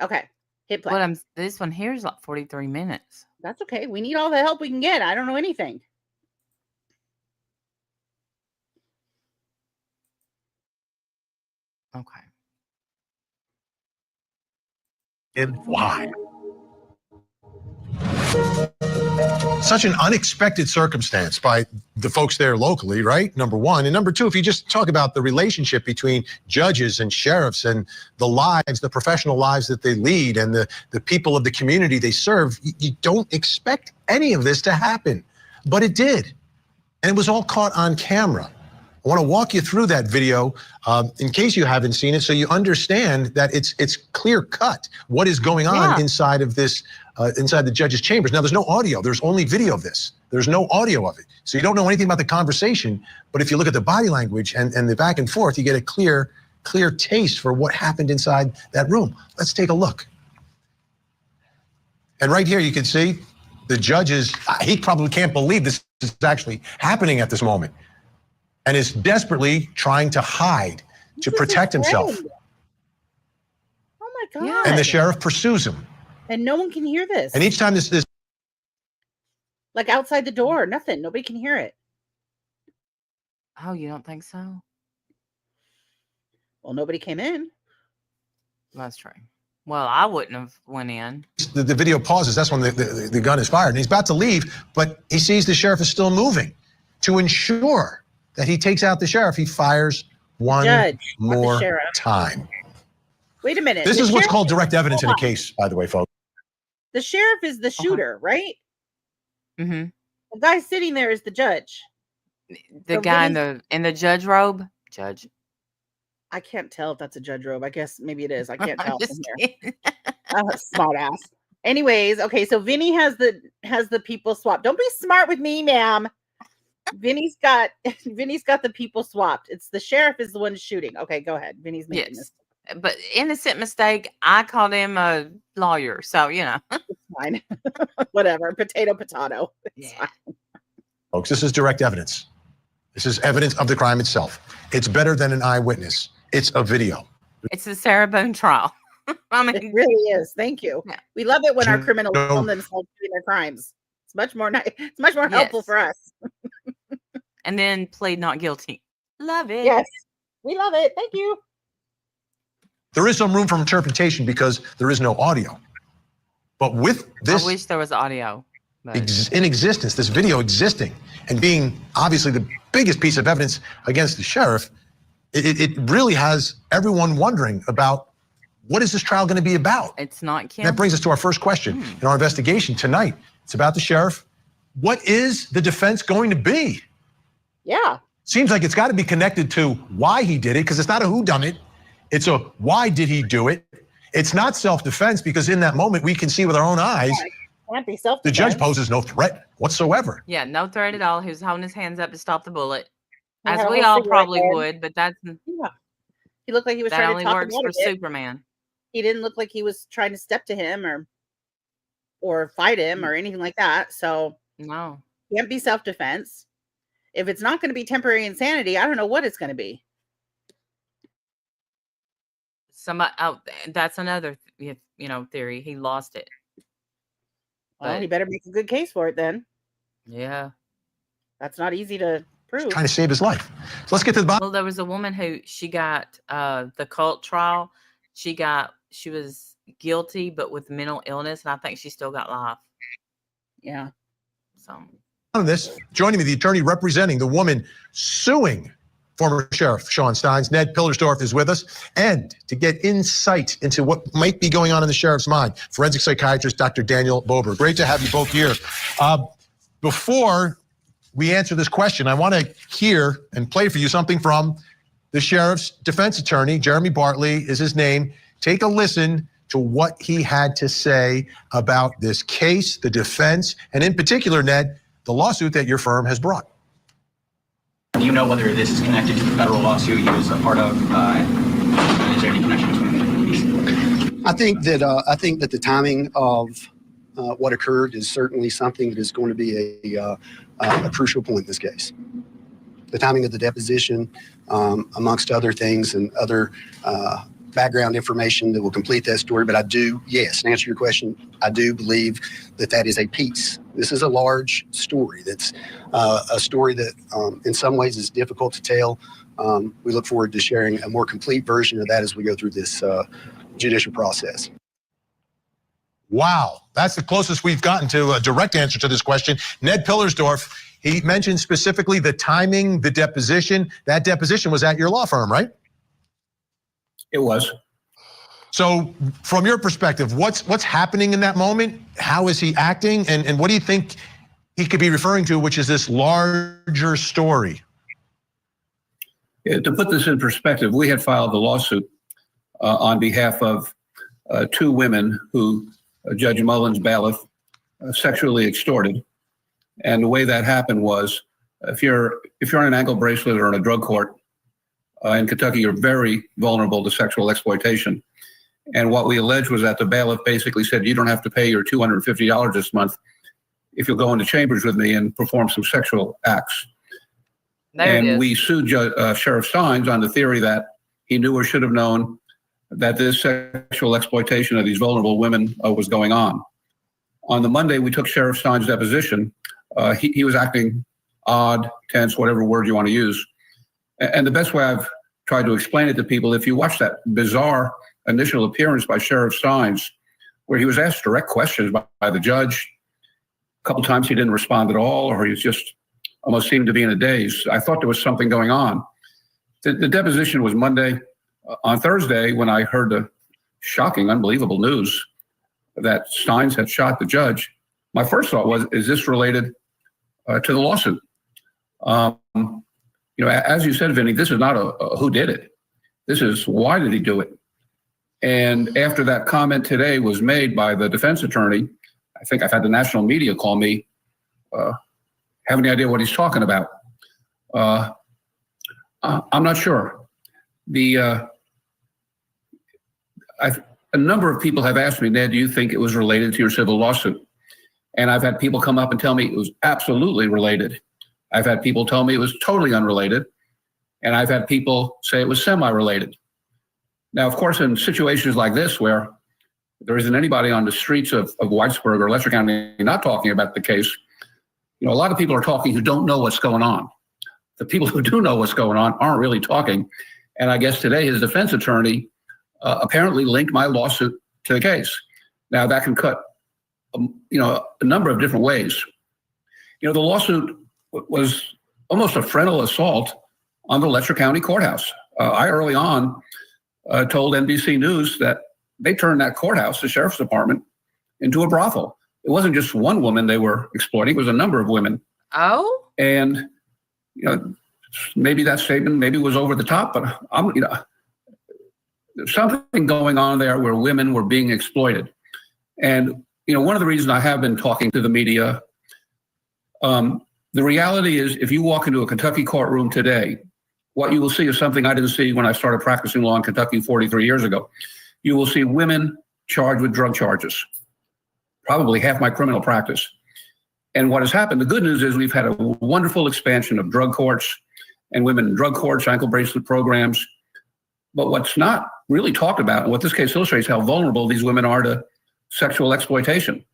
Okay, hit play. But this one here is like 43 minutes. That's okay. We need all the help we can get. I don't know anything. Okay. And why? Such an unexpected circumstance by the folks there locally, right? Number one. And number two, if you just talk about the relationship between judges and sheriffs and the lives, the professional lives that they lead and the people of the community they serve, you don't expect any of this to happen. But it did. And it was all caught on camera. I want to walk you through that video in case you haven't seen it, so you understand that it's clear cut what is going on inside of this, inside the judge's chambers. Now, there's no audio. There's only video of this. There's no audio of it. So you don't know anything about the conversation. But if you look at the body language and the back and forth, you get a clear taste for what happened inside that room. Let's take a look. And right here, you can see the judge he probably can't believe this is actually happening at this moment, and is desperately trying to hide to protect himself. Oh my God. And the sheriff pursues him. And no one can hear this. And each time this like outside the door, nothing. Nobody can hear it. Oh, you don't think so? Well, nobody came in. That's true. Well, I wouldn't have went in. The video pauses. That's when the gun is fired. And he's about to leave, but he sees the sheriff is still moving. To ensure that he takes out the sheriff, he fires one more time. Wait a minute. This is what's called direct evidence in a case, by the way, folks. The sheriff is the shooter, right? Mm-hmm. The guy sitting there is the judge. The So guy Vinny's- in the judge robe. Judge. I can't tell if that's a judge robe. I guess maybe it is. I can't I'm tell from just here. kidding. Smart ass. Anyways, okay, so Vinny has the people swap. Don't be smart with me, ma'am. Vinny's got the people swapped. It's the sheriff is the one shooting. Okay, go ahead. Vinny's making Yes. this. But innocent mistake. I called him a lawyer, so you know. It's fine. Whatever. Potato. It's Yeah. fine. Folks, this is direct evidence. This is evidence of the crime itself. It's better than an eyewitness. It's a video. It's the Sarah Boone trial. I It mean, really is. Thank you. Yeah. We love it when our criminals No. film themselves doing their crimes. It's much more nice. It's much more helpful Yes. for us. and then plead not guilty. Love it. Yes. We love it. Thank you. There is some room for interpretation because there is no audio. But with this I wish there was audio. But in existence, this video existing and being obviously the biggest piece of evidence against the sheriff, it really has everyone wondering about what is this trial going to be about? it's not Kim. That brings us to our first question in our investigation tonight. It's about the sheriff. What is the defense going to be? Yeah. Seems like it's got to be connected to why he did it, because it's not a whodunit. It's a why did he do it? It's not self-defense, because in that moment we can see with our own eyes Can't be self. the judge poses no threat whatsoever. Yeah, no threat at all. He was holding his hands up to stop the bullet, He as had a we little all cigarette probably there. would. But that's Yeah. He looked like he was that trying to only talk works him out for of it. Superman. He didn't look like he was trying to step to him or fight him or anything like that. So No, can't be self-defense. If it's not going to be temporary insanity, I don't know what it's going to be. somebody. Oh, that's another theory. He lost it. Well, But- he better make a good case for it then. Yeah. That's not easy to prove. Trying to save his life. So let's get to the bottom. Well, there was a woman who she got the cult trial. She was guilty, but with mental illness, and I think she still got life. Yeah. So On this, joining me, the attorney representing the woman suing former Sheriff Shawn Stines, Ned Pillersdorf, is with us. And to get insight into what might be going on in the sheriff's mind, forensic psychiatrist Dr. Daniel Bober. Great to have you both here. Before we answer this question, I want to hear and play for you something from the sheriff's defense attorney. Jeremy Bartley is his name. Take a listen to what he had to say about this case, the defense, and in particular, Ned, the lawsuit that your firm has brought. Do you know whether this is connected to the federal lawsuit he was a part of? Is there any connection between these? I think that the timing of what occurred is certainly something that is going to be a crucial point in this case. The timing of the deposition, amongst other things and other background information that will complete that story. But I do, yes, to answer your question, I do believe that that is a piece. This is a large story. That's a story that in some ways is difficult to tell. We look forward to sharing a more complete version of that as we go through this judicial process. Wow, that's the closest we've gotten to a direct answer to this question. Ned Pillersdorf, he mentioned specifically the timing, the deposition. That deposition was at your law firm, right? It was. So from your perspective, what's happening in that moment? How is he acting? And what do you think he could be referring to, which is this larger story? Yeah, to put this in perspective, we had filed the lawsuit on behalf of two women who Judge Mullins' bailiff sexually extorted. And the way that happened was, if you're on an ankle bracelet or in a drug court in Kentucky, you're very vulnerable to sexual exploitation. And what we alleged was that the bailiff basically said, you don't have to pay your $250 this month if you'll go into chambers with me and perform some sexual acts. there it And is. we sued Sheriff Stines on the theory that he knew or should have known that this sexual exploitation of these vulnerable women was going on. On the Monday, we took Sheriff Stines' deposition. He was acting odd, tense, whatever word you want to use. And the best way I've tried to explain it to people, if you watch that bizarre initial appearance by Sheriff Stines, where he was asked direct questions by the judge, a couple times he didn't respond at all, or he was just almost seemed to be in a daze. I thought there was something going on. The deposition was Monday. On Thursday, when I heard the shocking, unbelievable news, that Stines had shot the judge, my first thought was, is this related to the lawsuit? As you said, Vinny, this is not a who did it. This is why did he do it? And after that comment today was made by the defense attorney, I think I've had the national media call me, have any idea what he's talking about? I'm not sure. A number of people have asked me, Ned, do you think it was related to your civil lawsuit? And I've had people come up and tell me it was absolutely related. I've had people tell me it was totally unrelated. And I've had people say it was semi-related. Now, of course, in situations like this where there isn't anybody on the streets of Whitesburg or Letcher County not talking about the case, a lot of people are talking who don't know what's going on. The people who do know what's going on aren't really talking. And I guess today his defense attorney apparently linked my lawsuit to the case. Now that can cut, a number of different ways. The lawsuit was almost a frontal assault on the Letcher County Courthouse. I early on told NBC News that they turned that courthouse, the sheriff's department, into a brothel. It wasn't just one woman they were exploiting; it was a number of women. Oh, and maybe that statement maybe was over the top, but there's something going on there where women were being exploited. And one of the reasons I have been talking to the media, the reality is, if you walk into a Kentucky courtroom today, what you will see is something I didn't see when I started practicing law in Kentucky 43 years ago. You will see women charged with drug charges, probably half my criminal practice. And what has happened, the good news is we've had a wonderful expansion of drug courts and women in drug courts, ankle bracelet programs. But what's not really talked about, and what this case illustrates, how vulnerable these women are to sexual exploitation.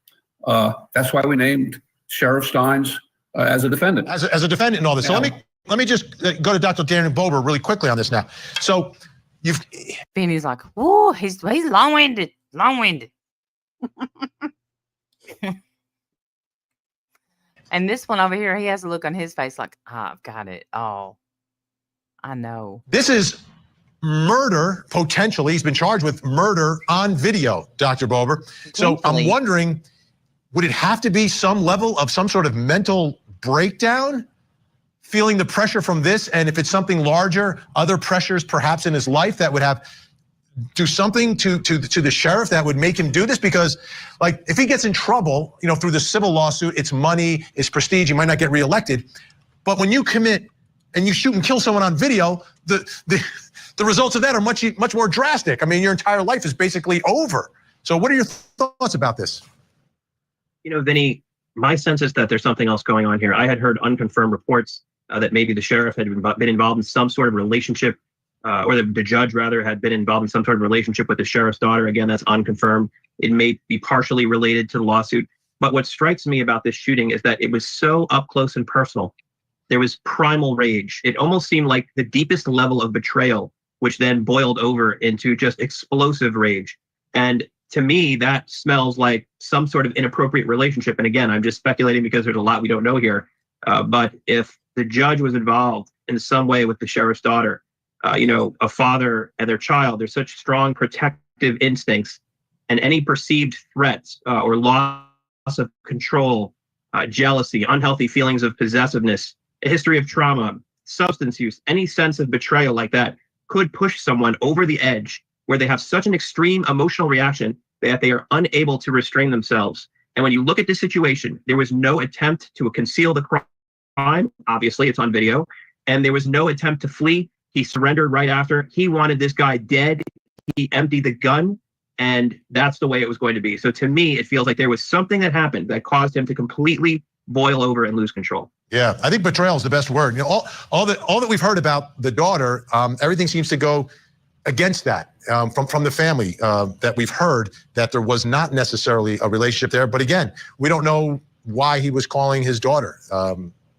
That's why we named Sheriff Stines as a defendant. As a defendant in all this. So let me just go to Dr. Daniel Bober really quickly on this now. So Benny's like, "Whoa, he's long-winded, long-winded." And this one over here, he has a look on his face like, I've got it. Oh, I know. This is murder, potentially. He's been charged with murder on video, Dr. Bober. So I'm wondering, would it have to be some level of some sort of mental breakdown? Feeling the pressure from this, and if it's something larger, other pressures perhaps in his life that would do something to the sheriff that would make him do this? Because like if he gets in trouble, through the civil lawsuit, it's money, it's prestige, he might not get reelected. But when you commit and you shoot and kill someone on video, the results of that are much more drastic. I mean, your entire life is basically over. So what are your thoughts about this? Vinny, my sense is that there's something else going on here. I had heard unconfirmed reports that maybe the sheriff had been involved in some sort of relationship, or the judge rather had been involved in some sort of relationship with the sheriff's daughter. Again, that's unconfirmed. It may be partially related to the lawsuit. But what strikes me about this shooting is that it was so up close and personal. There was primal rage. It almost seemed like the deepest level of betrayal, which then boiled over into just explosive rage. And to me, that smells like some sort of inappropriate relationship. And again, I'm just speculating because there's a lot we don't know here. But if the judge was involved in some way with the sheriff's daughter, a father and their child, there's such strong protective instincts, and any perceived threats or loss of control, jealousy, unhealthy feelings of possessiveness, a history of trauma, substance use, any sense of betrayal like that could push someone over the edge where they have such an extreme emotional reaction that they are unable to restrain themselves. And when you look at this situation, there was no attempt to conceal the crime. Obviously, it's on video. And there was no attempt to flee. He surrendered right after. He wanted this guy dead. He emptied the gun. And that's the way it was going to be. So to me, it feels like there was something that happened that caused him to completely boil over and lose control. Yeah, I think betrayal is the best word. All that we've heard about the daughter, everything seems to go against that from the family that we've heard, that there was not necessarily a relationship there. But again, we don't know why he was calling his daughter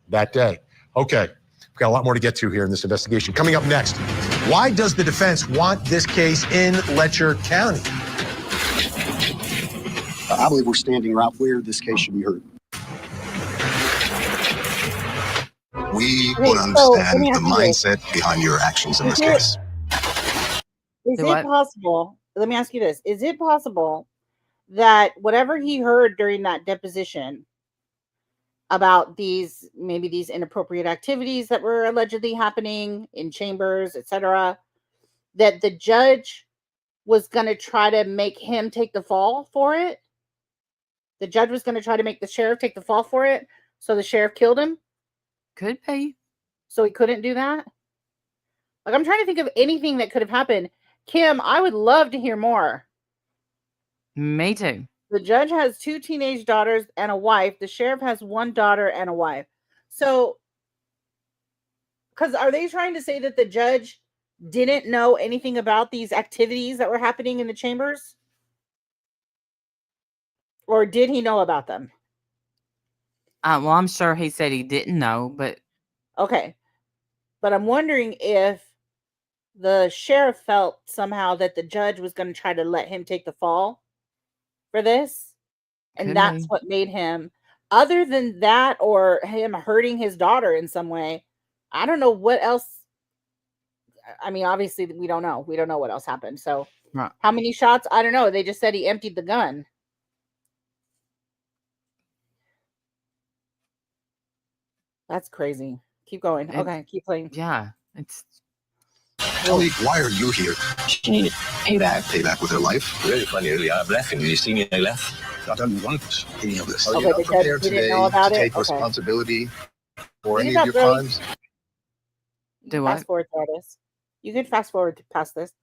that day. Okay, we've got a lot more to get to here in this investigation. Coming up next, why does the defense want this case in Letcher County? I believe we're standing right where this case should be heard. We want to understand the mindset behind your actions in this case. Is it possible? Let me ask you this. Is it possible that whatever he heard during that deposition about these inappropriate activities that were allegedly happening in chambers, etc., that the judge was going to try to make him take the fall for it. The judge was going to try to make the sheriff take the fall for it, so the sheriff killed him. Could be. So he couldn't do that. Like, I'm trying to think of anything that could have happened. Kim, I would love to hear more. Me too. The judge has 2 teenage daughters and a wife. The sheriff has 1 daughter and a wife. So, because are they trying to say that the judge didn't know anything about these activities that were happening in the chambers? Or did he know about them? Well, I'm sure he said he didn't know, but okay. But I'm wondering if the sheriff felt somehow that the judge was going to try to let him take the fall for this. And that's what made him, other than that, or him hurting his daughter in some way, I don't know what else. I mean, obviously, we don't know. We don't know what else happened. So, how many shots? I don't know. They just said he emptied the gun. That's crazy. Keep going. Okay, keep playing. Yeah, it's. Tell me, why are you here? She needed payback. Payback with her life? Really funny. I've left and you see me, I left. I don't want any of this. Okay, Are you not prepared you didn't today know about to it? take Okay. responsibility for You any got of your really- crimes? Do Fast what? forward through this. You can fast forward past this.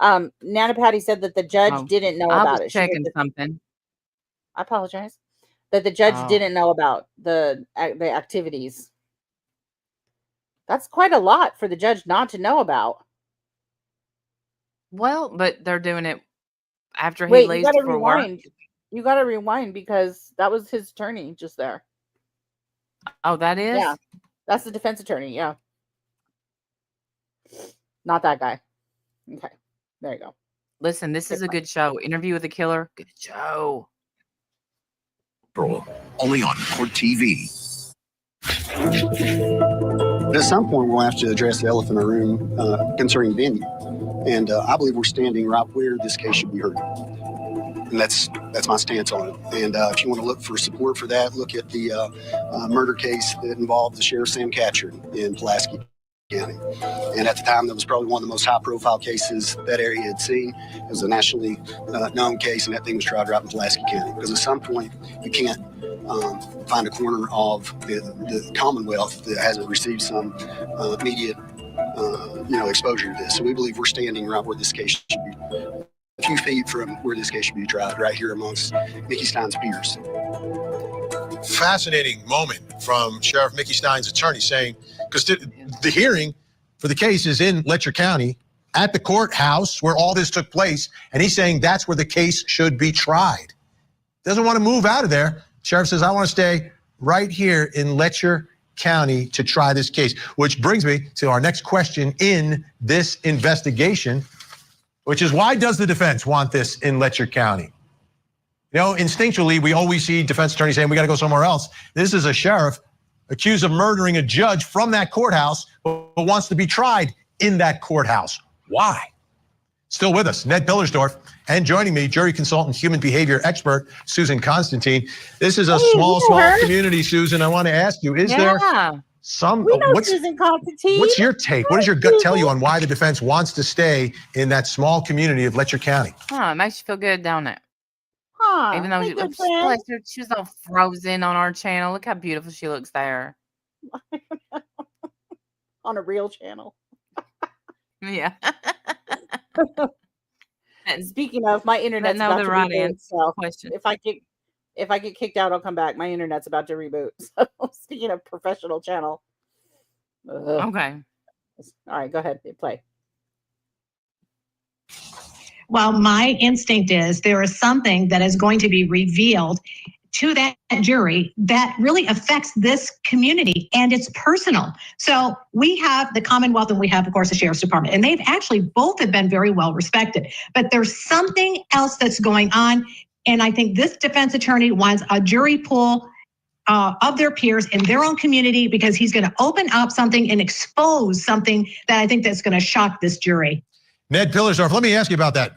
Nana Patty said that the judge didn't know I about was it. She was checking just- something. I apologize. That the judge Oh. didn't know about the activities. That's quite a lot for the judge not to know about. Well, but they're doing it after he Wait, you leaves gotta for work. rewind. You gotta rewind because that was his attorney just there. Oh, that is? Yeah, that's the defense attorney. Yeah, not that guy. Okay, there you go. Listen, this is a good show. Interview with the Killer. Good show. Only on Court TV. At some point, we'll have to address the elephant in the room concerning venue. And I believe we're standing right where this case should be heard. And that's my stance on it. And if you want to look for support for that, look at the murder case that involved the Sheriff Sam Catcher in Pulaski County. And at the time, that was probably one of the most high-profile cases that area had seen. It was a nationally known case, and that thing was tried right in Pulaski County. Because at some point, you can't find a corner of the Commonwealth that hasn't received some immediate exposure to this. So we believe we're standing right where this case should be, a few feet from where this case should be tried, right here amongst Mickey Stein's peers. Fascinating moment from Sheriff Mickey Stein's attorney saying, because the hearing for the case is in Letcher County at the courthouse where all this took place, and he's saying that's where the case should be tried. Doesn't want to move out of there. Sheriff says, I want to stay right here in Letcher County to try this case, which brings me to our next question in this investigation, which is, why does the defense want this in Letcher County? You know, instinctually, we always see defense attorneys saying we got to go somewhere else. This is a sheriff accused of murdering a judge from that courthouse, but wants to be tried in that courthouse. Why? Still with us, Ned Pillersdorf, and joining me, jury consultant, human behavior expert, Susan Constantine. This is a small community, Susan. I want to ask you, is there some, Susan Constantine. what's your take? What does your gut tell you on why the defense wants to stay in that small community of Letcher County? It makes you feel good, don't it? Even though she's all frozen on our channel. Look how beautiful she looks there. On a real channel. Yeah. And speaking of, my internet's about to right reboot. answer. So Question. if I get kicked out, I'll come back. My internet's about to reboot. So speaking of professional channel. Okay. All right, go ahead. Play. Well, my instinct is there is something that is going to be revealed to that jury that really affects this community, and it's personal. So we have the Commonwealth and we have, of course, the Sheriff's Department, and they've actually both have been very well respected. But there's something else that's going on, and I think this defense attorney wants a jury pool of their peers in their own community because he's going to open up something and expose something that I think that's going to shock this jury. Ned Pillersdorf, let me ask you about that.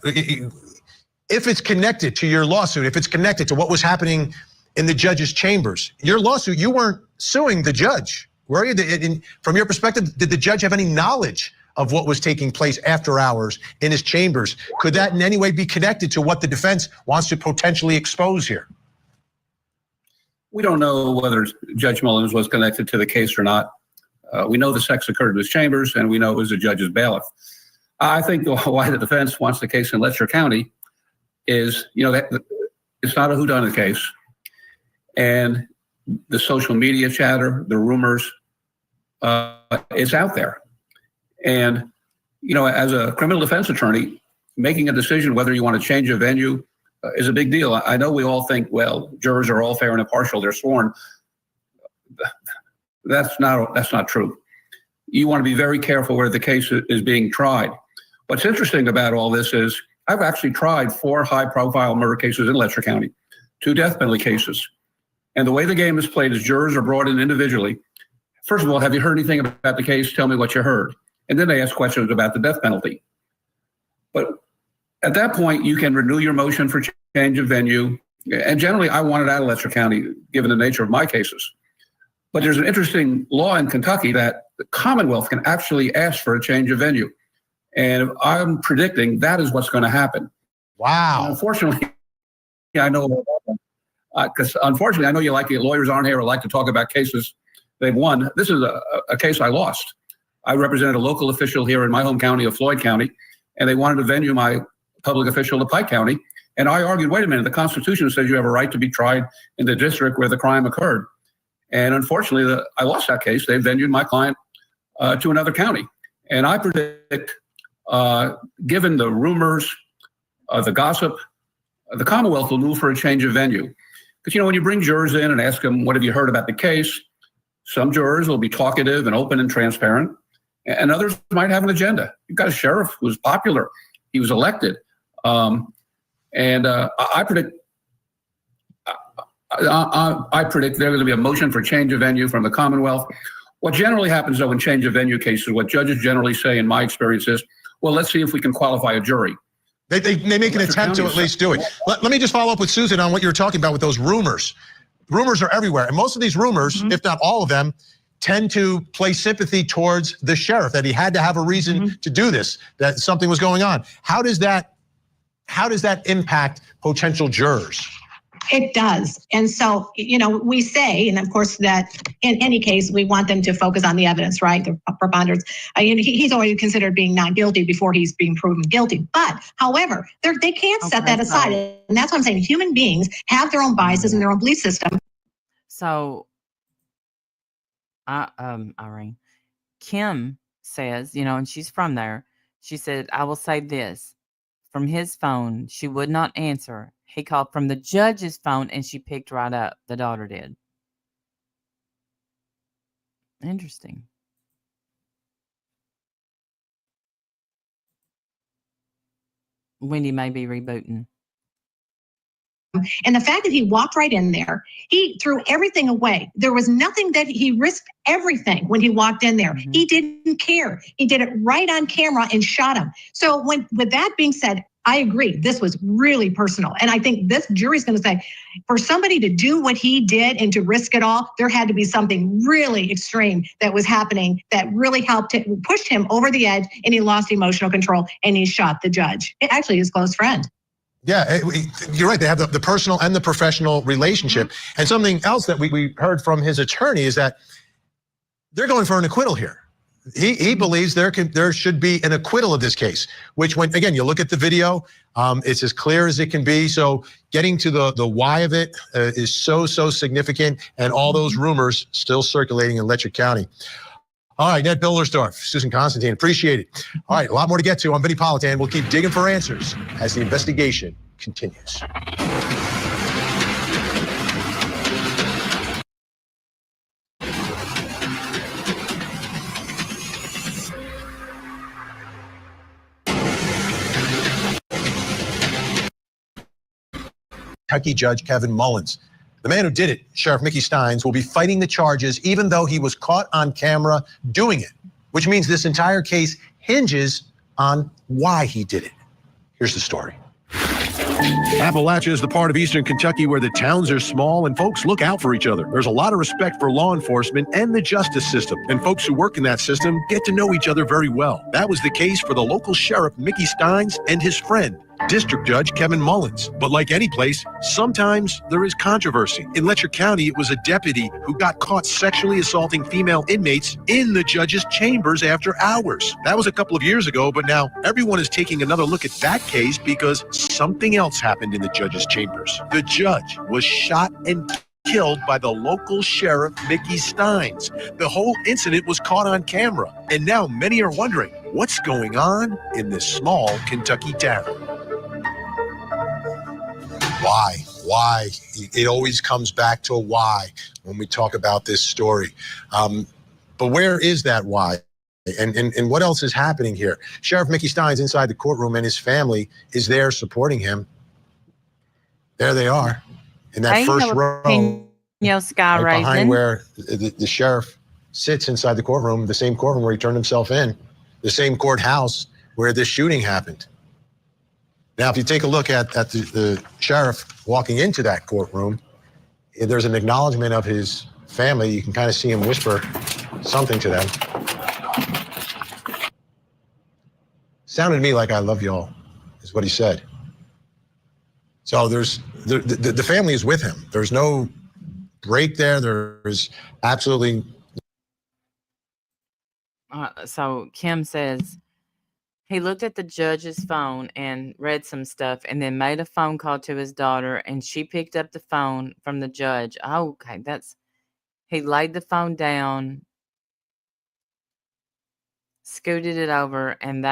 if it's connected to your lawsuit, if it's connected to what was happening in the judge's chambers, your lawsuit, you weren't suing the judge, were you? From your perspective, did the judge have any knowledge of what was taking place after hours in his chambers? Could that in any way be connected to what the defense wants to potentially expose here? We don't know whether Judge Mullins was connected to the case or not. We know the sex occurred in his chambers, and we know it was the judge's bailiff. I think why the defense wants the case in Letcher County is, that it's not a whodunit case. And the social media chatter, the rumors, it's out there. And, as a criminal defense attorney, making a decision whether you want to change a venue is a big deal. I know we all think, well, jurors are all fair and impartial. They're sworn. That's not true. You want to be very careful where the case is being tried. What's interesting about all this is I've actually tried 4 high-profile murder cases in Letcher County, 2 death penalty cases. And the way the game is played is jurors are brought in individually. First of all, have you heard anything about the case? Tell me what you heard. And then they ask questions about the death penalty. But at that point, you can renew your motion for change of venue. And generally, I want it out of Letcher County, given the nature of my cases. But there's an interesting law in Kentucky that the Commonwealth can actually ask for a change of venue. And I'm predicting that is what's going to happen. Wow. And unfortunately, I know because unfortunately, I know you lawyers aren't here or like to talk about cases they've won. This is a case I lost. I represented a local official here in my home county of Floyd County, and they wanted to venue my public official to Pike County. And I argued, wait a minute, the Constitution says you have a right to be tried in the district where the crime occurred. And unfortunately, I lost that case. They venued my client to another county. And I predict, given the rumors, the gossip, the Commonwealth will move for a change of venue. Because, when you bring jurors in and ask them, what have you heard about the case? Some jurors will be talkative and open and transparent, and others might have an agenda. You've got a sheriff who's popular. He was elected. I predict there's going to be a motion for change of venue from the Commonwealth. What generally happens, though, in change of venue cases, what judges generally say, in my experience, is, well, let's see if we can qualify a jury. They make an attempt to at least do it. Let me just follow up with Susan on what you were talking about with those rumors. Rumors are everywhere. And most of these rumors, if not all of them, tend to play sympathy towards the sheriff, that he had to have a reason to do this, that something was going on. How does that impact potential jurors? It does. And so, we say, and of course that in any case, we want them to focus on the evidence, right? The preponderance. He's already considered being not guilty before he's being proven guilty. But however, they can't set that aside. And that's what I'm saying. Human beings have their own biases and their own belief system. So, Irene, Kim says, and she's from there. She said, I will say this. From his phone, she would not answer. He called from the judge's phone and she picked right up. The daughter did. Interesting. Wendy may be rebooting. And the fact that he walked right in there, he threw everything away. There was nothing that he risked everything when he walked in there. He didn't care. He did it right on camera and shot him. So with that being said, I agree. This was really personal. And I think this jury's going to say, for somebody to do what he did and to risk it all, there had to be something really extreme that was happening that really helped him, pushed him over the edge, and he lost emotional control and he shot the judge. Actually, his close friend. Yeah, you're right. They have the personal and the professional relationship. And something else that we heard from his attorney is that they're going for an acquittal here. He believes there should be an acquittal of this case, which when, again, you look at the video, it's as clear as it can be. So getting to the why of it is so significant, and all those rumors still circulating in Letcher County. All right, Ned Billersdorf, Susan Constantine, appreciate it. All right, a lot more to get to. I'm Vinny Politan. We'll keep digging for answers as the investigation continues. Kentucky Judge Kevin Mullins. The man who did it, Sheriff Mickey Stines, will be fighting the charges even though he was caught on camera doing it, which means this entire case hinges on why he did it. Here's the story. Appalachia is the part of eastern Kentucky where the towns are small and folks look out for each other. There's a lot of respect for law enforcement and the justice system, and folks who work in that system get to know each other very well. That was the case for the local sheriff, Mickey Stines, and his friend, District Judge Kevin Mullins. But like any place, sometimes there is controversy. In Letcher County, it was a deputy who got caught sexually assaulting female inmates in the judge's chambers after hours. That was a couple of years ago, but now everyone is taking another look at that case because something else happened in the judge's chambers. The judge was shot and killed by the local sheriff, Mickey Stines. The whole incident was caught on camera, and now many are wondering what's going on in this small Kentucky town. Why? It always comes back to why when we talk about this story. But where is that why? And what else is happening here? Sheriff Mickey Stines inside the courtroom, and his family is there supporting him. There they are in that first row, Sky right behind Raisin. where the sheriff sits inside the courtroom, the same courtroom where he turned himself in, the same courthouse where this shooting happened. Now, if you take a look at the sheriff walking into that courtroom, there's an acknowledgement of his family. You can kind of see him whisper something to them. Sounded to me like "I love y'all" is what he said. So there's the family is with him. There's no break there. There's absolutely. So Kim says he looked at the judge's phone and read some stuff and then made a phone call to his daughter, and she picked up the phone from the judge. Oh, okay, he laid the phone down, scooted it over, and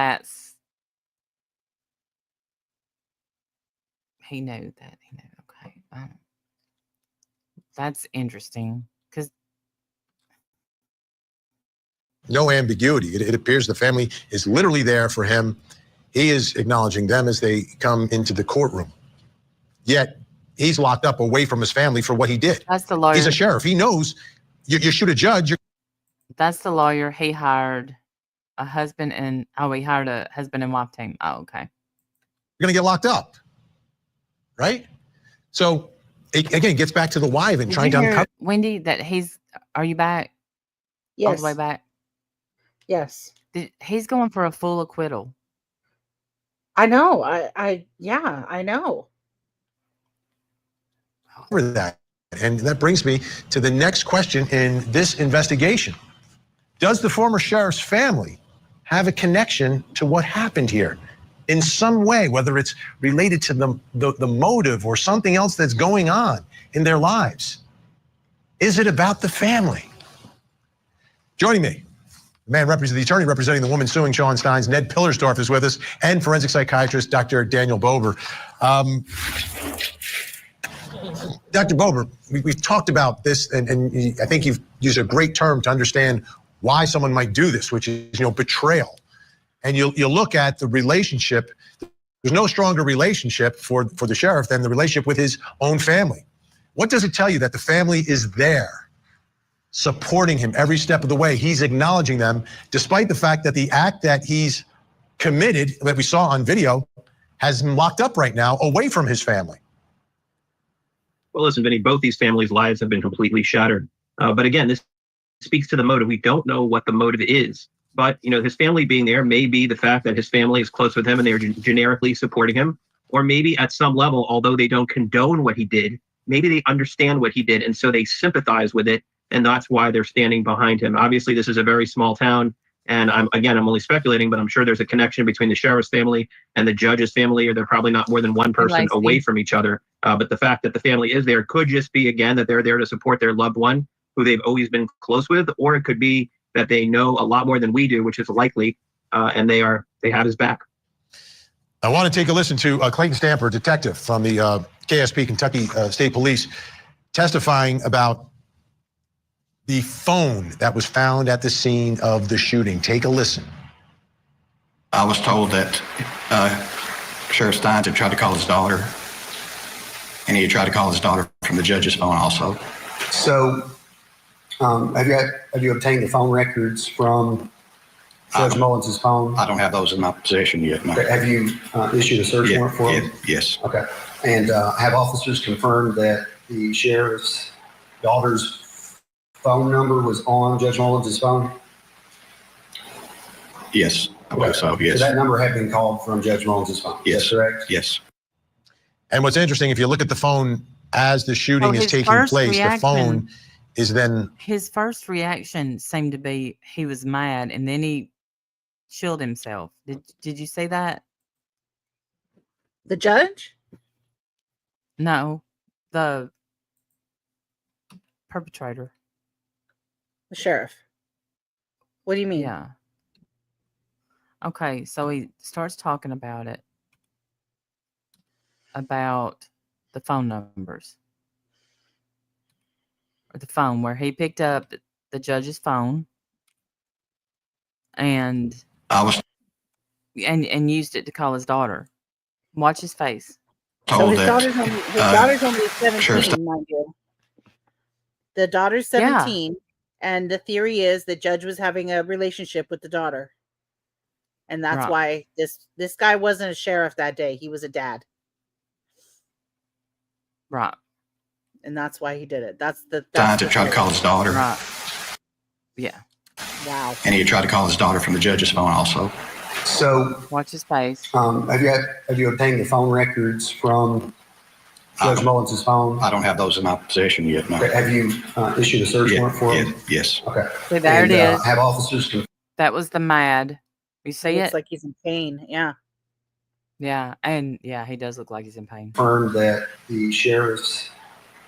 he knew that. He knew. Okay. That's interesting because No ambiguity. It appears the family is literally there for him. He is acknowledging them as they come into the courtroom. Yet he's locked up away from his family for what he did. That's the lawyer. He's a sheriff. He knows you shoot a judge. That's the lawyer. He hired a husband and wife team. Oh, okay. You're going to get locked up. Right? So again, it gets back to the why and trying to uncover. Wendy, are you back? Yes. All the way back? Yes. He's going for a full acquittal. I know. I know. For that. And that brings me to the next question in this investigation. Does the former sheriff's family have a connection to what happened here in some way, whether it's related to the motive or something else that's going on in their lives? Is it about the family? Joining me, the attorney representing the woman suing Shawn Stines, Ned Pillersdorf, is with us, and forensic psychiatrist Dr. Daniel Bober. Dr. Bober, we've talked about this, and I think you've used a great term to understand why someone might do this, which is, betrayal. And you look at the relationship. There's no stronger relationship for the sheriff than the relationship with his own family. What does it tell you that the family is there, supporting him every step of the way? He's acknowledging them, despite the fact that the act that he's committed, that we saw on video, has him locked up right now, away from his family. Well, listen, Vinny, both these families' lives have been completely shattered. But again, this speaks to the motive. We don't know what the motive is. But, his family being there may be the fact that his family is close with him and they're generically supporting him. Or maybe at some level, although they don't condone what he did, maybe they understand what he did, and so they sympathize with it. And that's why they're standing behind him. Obviously, this is a very small town. And I'm only speculating, but I'm sure there's a connection between the sheriff's family and the judge's family, or they're probably not more than one person away from each other. But the fact that the family is there could just be, again, that they're there to support their loved one who they've always been close with, or it could be that they know a lot more than we do, which is likely, and they have his back. I want to take a listen to Clayton Stamper, detective from the KSP, Kentucky State Police, testifying about the phone that was found at the scene of the shooting. Take a listen. I was told that Sheriff Stines had tried to call his daughter, and he had tried to call his daughter from the judge's phone also. So have you obtained the phone records from Judge Mullins' phone? I don't have those in my possession yet. No. Okay. Have you issued a search warrant for them? Yes. Okay. And have officers confirmed that the sheriff's daughter's phone number was on Judge Mullins' phone? Yes. I believe so. Yes. So that number had been called from Judge Mullins' phone? Yes. Is that correct? Yes. And what's interesting, if you look at the phone as the shooting is taking place, the phone is then. His first reaction seemed to be he was mad, and then he chilled himself. Did you see that? The judge? No, the perpetrator. The sheriff. What do you mean? Yeah. Okay, so he starts talking about it, about the phone numbers. Or the phone where he picked up the judge's phone and and used it to call his daughter. Watch his face. So his daughter's only 17, mind you. The daughter's 17, and the theory is the judge was having a relationship with the daughter. And that's why this guy wasn't a sheriff that day. He was a dad. Right. And that's why he did it. That's Trying to try to call his daughter. Right. Yeah. Wow. And he tried to call his daughter from the judge's phone also. So watch his face. Have you obtained the phone records from Judge Mullins' phone? I don't have those in my possession yet. No. Okay. Have you issued a search warrant for them? Yes. Okay. So there it is. Have officers that was the mad. You see it? Looks like he's in pain. Yeah. Yeah, and yeah, he does look like he's in pain. confirmed that the sheriff's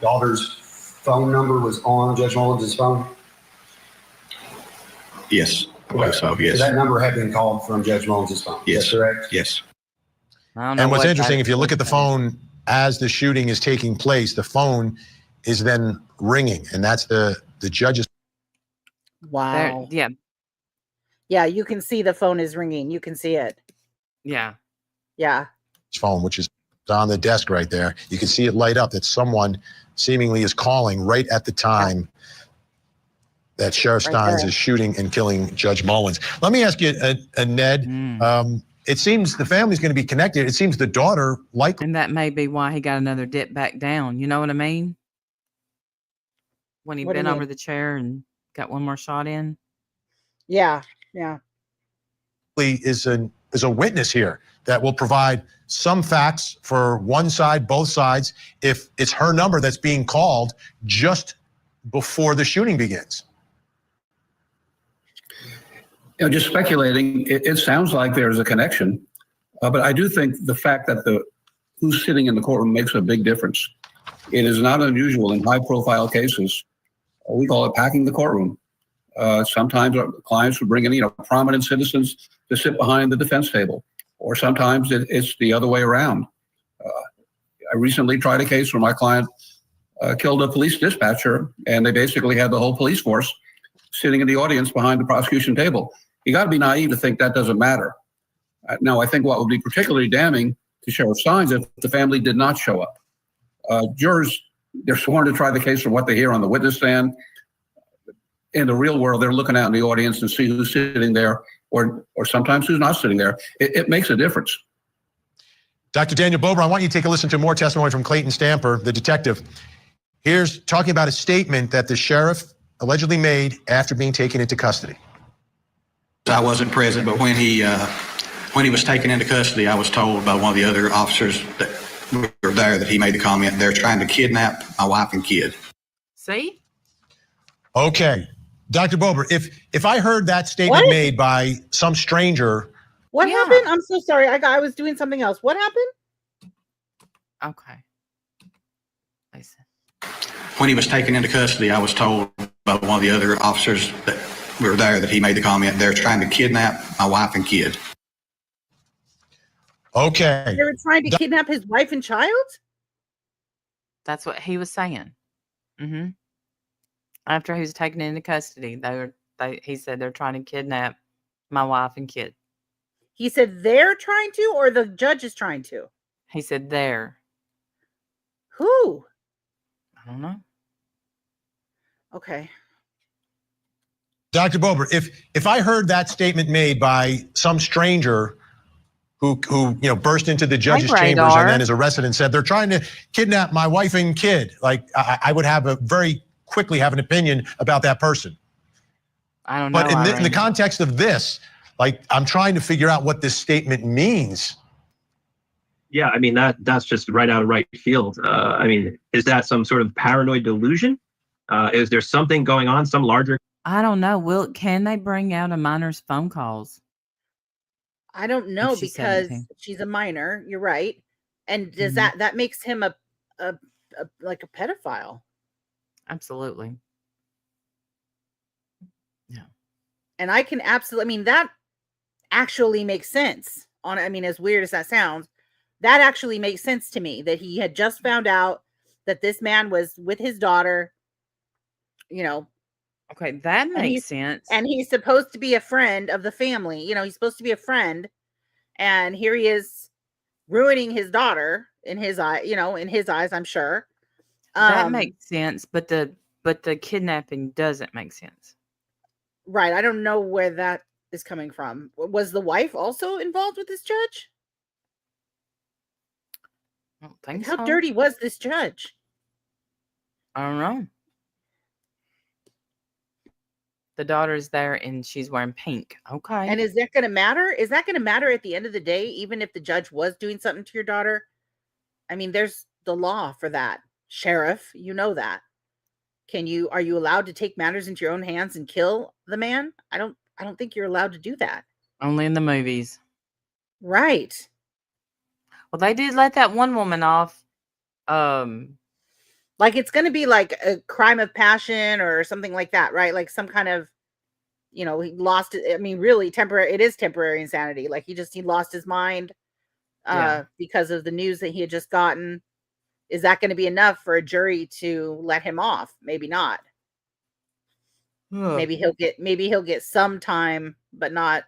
daughter's phone number was on Judge Mullins' phone? Yes. I believe so. Yes. So that number had been called from Judge Mullins' phone? Yes. Is that correct? Yes. And what's interesting, if you look at the phone as the shooting is taking place, the phone is then ringing, and that's the judge's. Wow. Yeah. Yeah, you can see the phone is ringing. You can see it. Yeah. Yeah. Phone, which is on the desk right there. You can see it light up that someone seemingly is calling right at the time that Sheriff Stines is shooting and killing Judge Mullins. Let me ask you, Ned, it seems the family's going to be connected. It seems the daughter likely. And that may be why he got another dip back down. You know what I mean? When he bent over the chair and got one more shot in. Yeah. Yeah. Is a witness here that will provide some facts for one side, both sides, if it's her number that's being called just before the shooting begins. You know, just speculating, it sounds like there's a connection, but I do think the fact that who's sitting in the courtroom makes a big difference. It is not unusual in high-profile cases. We call it packing the courtroom. Sometimes our clients would bring in, prominent citizens to sit behind the defense table, or sometimes it's the other way around. I recently tried a case where my client killed a police dispatcher, and they basically had the whole police force sitting in the audience behind the prosecution table. You got to be naive to think that doesn't matter. Now, I think what would be particularly damning to Sheriff Stines if the family did not show up. Jurors, they're sworn to try the case from what they hear on the witness stand. In the real world, they're looking out in the audience and see who's sitting there, or sometimes who's not sitting there. It makes a difference. Dr. Daniel Bober, I want you to take a listen to more testimony from Clayton Stamper, the detective. Here's talking about a statement that the sheriff allegedly made after being taken into custody. I wasn't present, but when he was taken into custody, I was told by one of the other officers that were there that he made the comment, they're trying to kidnap my wife and kid. See? Okay. Dr. Bober, if I heard that statement made by some stranger. What happened? I'm so sorry. I was doing something else. What happened? Okay. Listen. When he was taken into custody, I was told by one of the other officers that were there that he made the comment, they're trying to kidnap my wife and kid. Okay. They were trying to kidnap his wife and child? That's what he was saying. Mm-hmm. After he was taken into custody, he said they're trying to kidnap my wife and kid. He said they're trying to, or the judge is trying to? He said they're. Who? I don't know. Okay. Dr. Bober, if I heard that statement made by some stranger who burst into the judge's chambers and then is arrested and said they're trying to kidnap my wife and kid, like I would have very quickly have an opinion about that person. I don't know. But in the context of this, like I'm trying to figure out what this statement means. Yeah, I mean that's just right out of right field. I mean, is that some sort of paranoid delusion? Is there something going on, some larger? I don't know. Can they bring out a minor's phone calls? I don't know she's because 17. she's a minor. You're right. And does that makes him a like a pedophile? Absolutely. Yeah. And I can absolutely. I mean, that actually makes sense. I mean, as weird as that sounds, that actually makes sense to me that he had just found out that this man was with his daughter. You know. Okay, that makes sense. And he's supposed to be a friend of the family. You know, he's supposed to be a friend. And here he is ruining his daughter in his eye, in his eyes, I'm sure. That makes sense, but the kidnapping doesn't make sense. Right. I don't know where that is coming from. Was the wife also involved with this judge? I don't think How so. dirty was this judge? I don't know. The daughter's there and she's wearing pink. Okay. And is that going to matter? Is that going to matter at the end of the day, even if the judge was doing something to your daughter? I mean, there's the law for that. Sheriff, you know that. Are you allowed to take matters into your own hands and kill the man? I don't think you're allowed to do that. Only in the movies. Right. Well, they did let that one woman off. Like it's going to be like a crime of passion or something like that, right? Like some kind of, he lost it. I mean, really temporary. It is temporary insanity. Like he lost his mind because of the news that he had just gotten. Is that going to be enough for a jury to let him off? Maybe not. Maybe he'll get some time, but not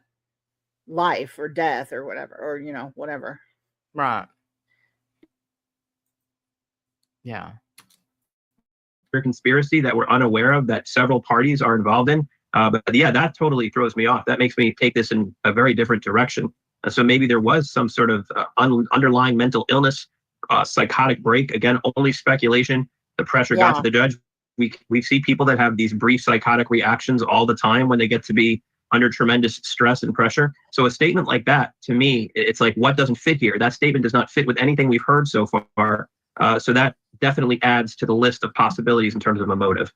life or death or whatever, or whatever. Right. Yeah. Conspiracy that we're unaware of that several parties are involved in. But yeah, that totally throws me off. That makes me take this in a very different direction. So maybe there was some sort of underlying mental illness, psychotic break. Again, only speculation. The pressure got to the judge. We see people that have these brief psychotic reactions all the time when they get to be under tremendous stress and pressure. So a statement like that, to me, it's like, what doesn't fit here? That statement does not fit with anything we've heard so far. So that definitely adds to the list of possibilities in terms of a motive.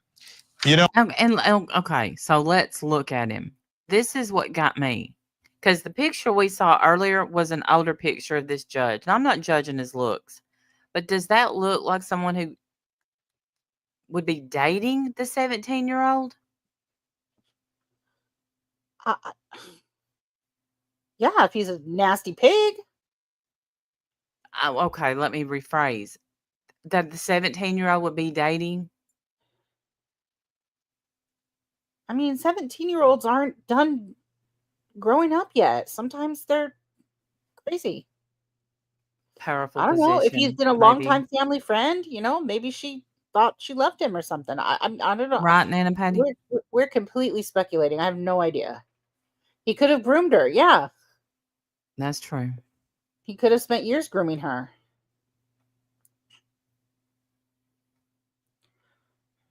Okay, so let's look at him. This is what got me, because the picture we saw earlier was an older picture of this judge. And I'm not judging his looks, but does that look like someone who would be dating the 17-year-old? Yeah, if he's a nasty pig. Oh, okay, let me rephrase. That the 17-year-old would be dating? I mean, 17-year-olds aren't done growing up yet. Sometimes they're crazy. Powerful. I don't know if he's been a longtime family friend. Maybe she thought she left him or something. I don't know. Right, Nana Patty? We're completely speculating. I have no idea. He could have groomed her. Yeah, that's true. He could have spent years grooming her.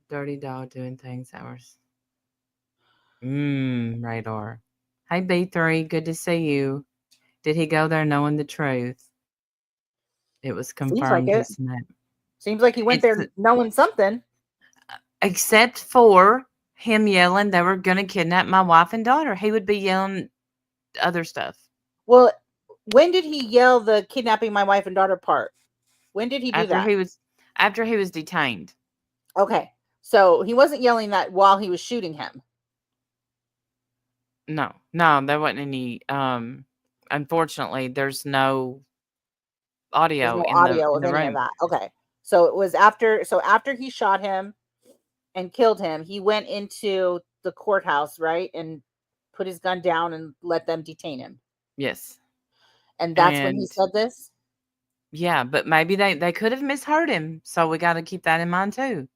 Dirty dog doing things ours. Radar. Hey, B3, good to see you. Did he go there knowing the truth? It was confirmed. Seems like he went there knowing something. Except for him yelling they were going to kidnap my wife and daughter. He would be yelling other stuff. Well, when did he yell the kidnapping my wife and daughter part? When did he do that? After he was detained. Okay. So he wasn't yelling that while he was shooting him. No, there wasn't any. Unfortunately, there's no audio. There's no audio of any of that. Okay, so it was after. So after he shot him and killed him, he went into the courthouse, right, and put his gun down and let them detain him. Yes, and that's when he said this. Yeah, but maybe they could have misheard him, so we got to keep that in mind too.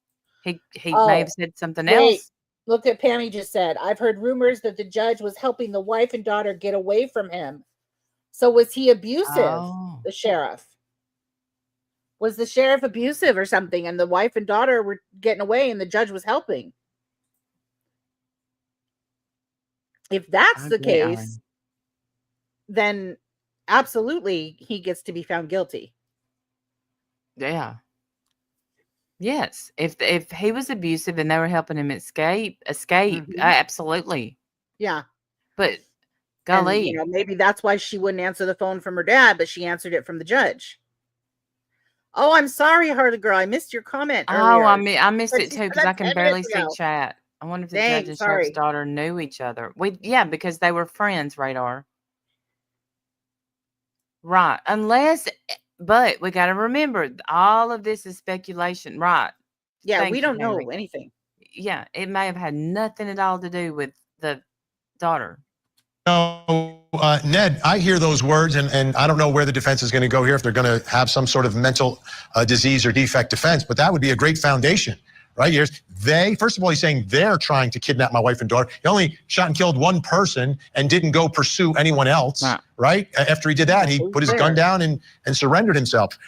He may have said something else. Look at Pammy just said, I've heard rumors that the judge was helping the wife and daughter get away from him. So was he abusive, the sheriff? Was the sheriff abusive or something, and the wife and daughter were getting away and the judge was helping? If that's the case, then absolutely he gets to be found guilty. Yeah. Yes. If he was abusive and they were helping him escape, absolutely. Yeah. But golly, and, maybe that's why she wouldn't answer the phone from her dad, but she answered it from the judge. Oh, I'm sorry, Harley girl. I missed your comment earlier. Oh, I missed it too because I can barely see chat. I wonder if the judge and sheriff's daughter knew each other. Because they were friends, Radar. Right. But we got to remember, all of this is speculation, right? Yeah, we don't know anything. Yeah, it may have had nothing at all to do with the daughter. No, Ned, I hear those words, and I don't know where the defense is going to go here, if they're going to have some sort of mental disease or defect defense, but that would be a great foundation, right? First of all, he's saying they're trying to kidnap my wife and daughter. He only shot and killed one person and didn't go pursue anyone else, right? After he did that, he put his gun down and surrendered himself.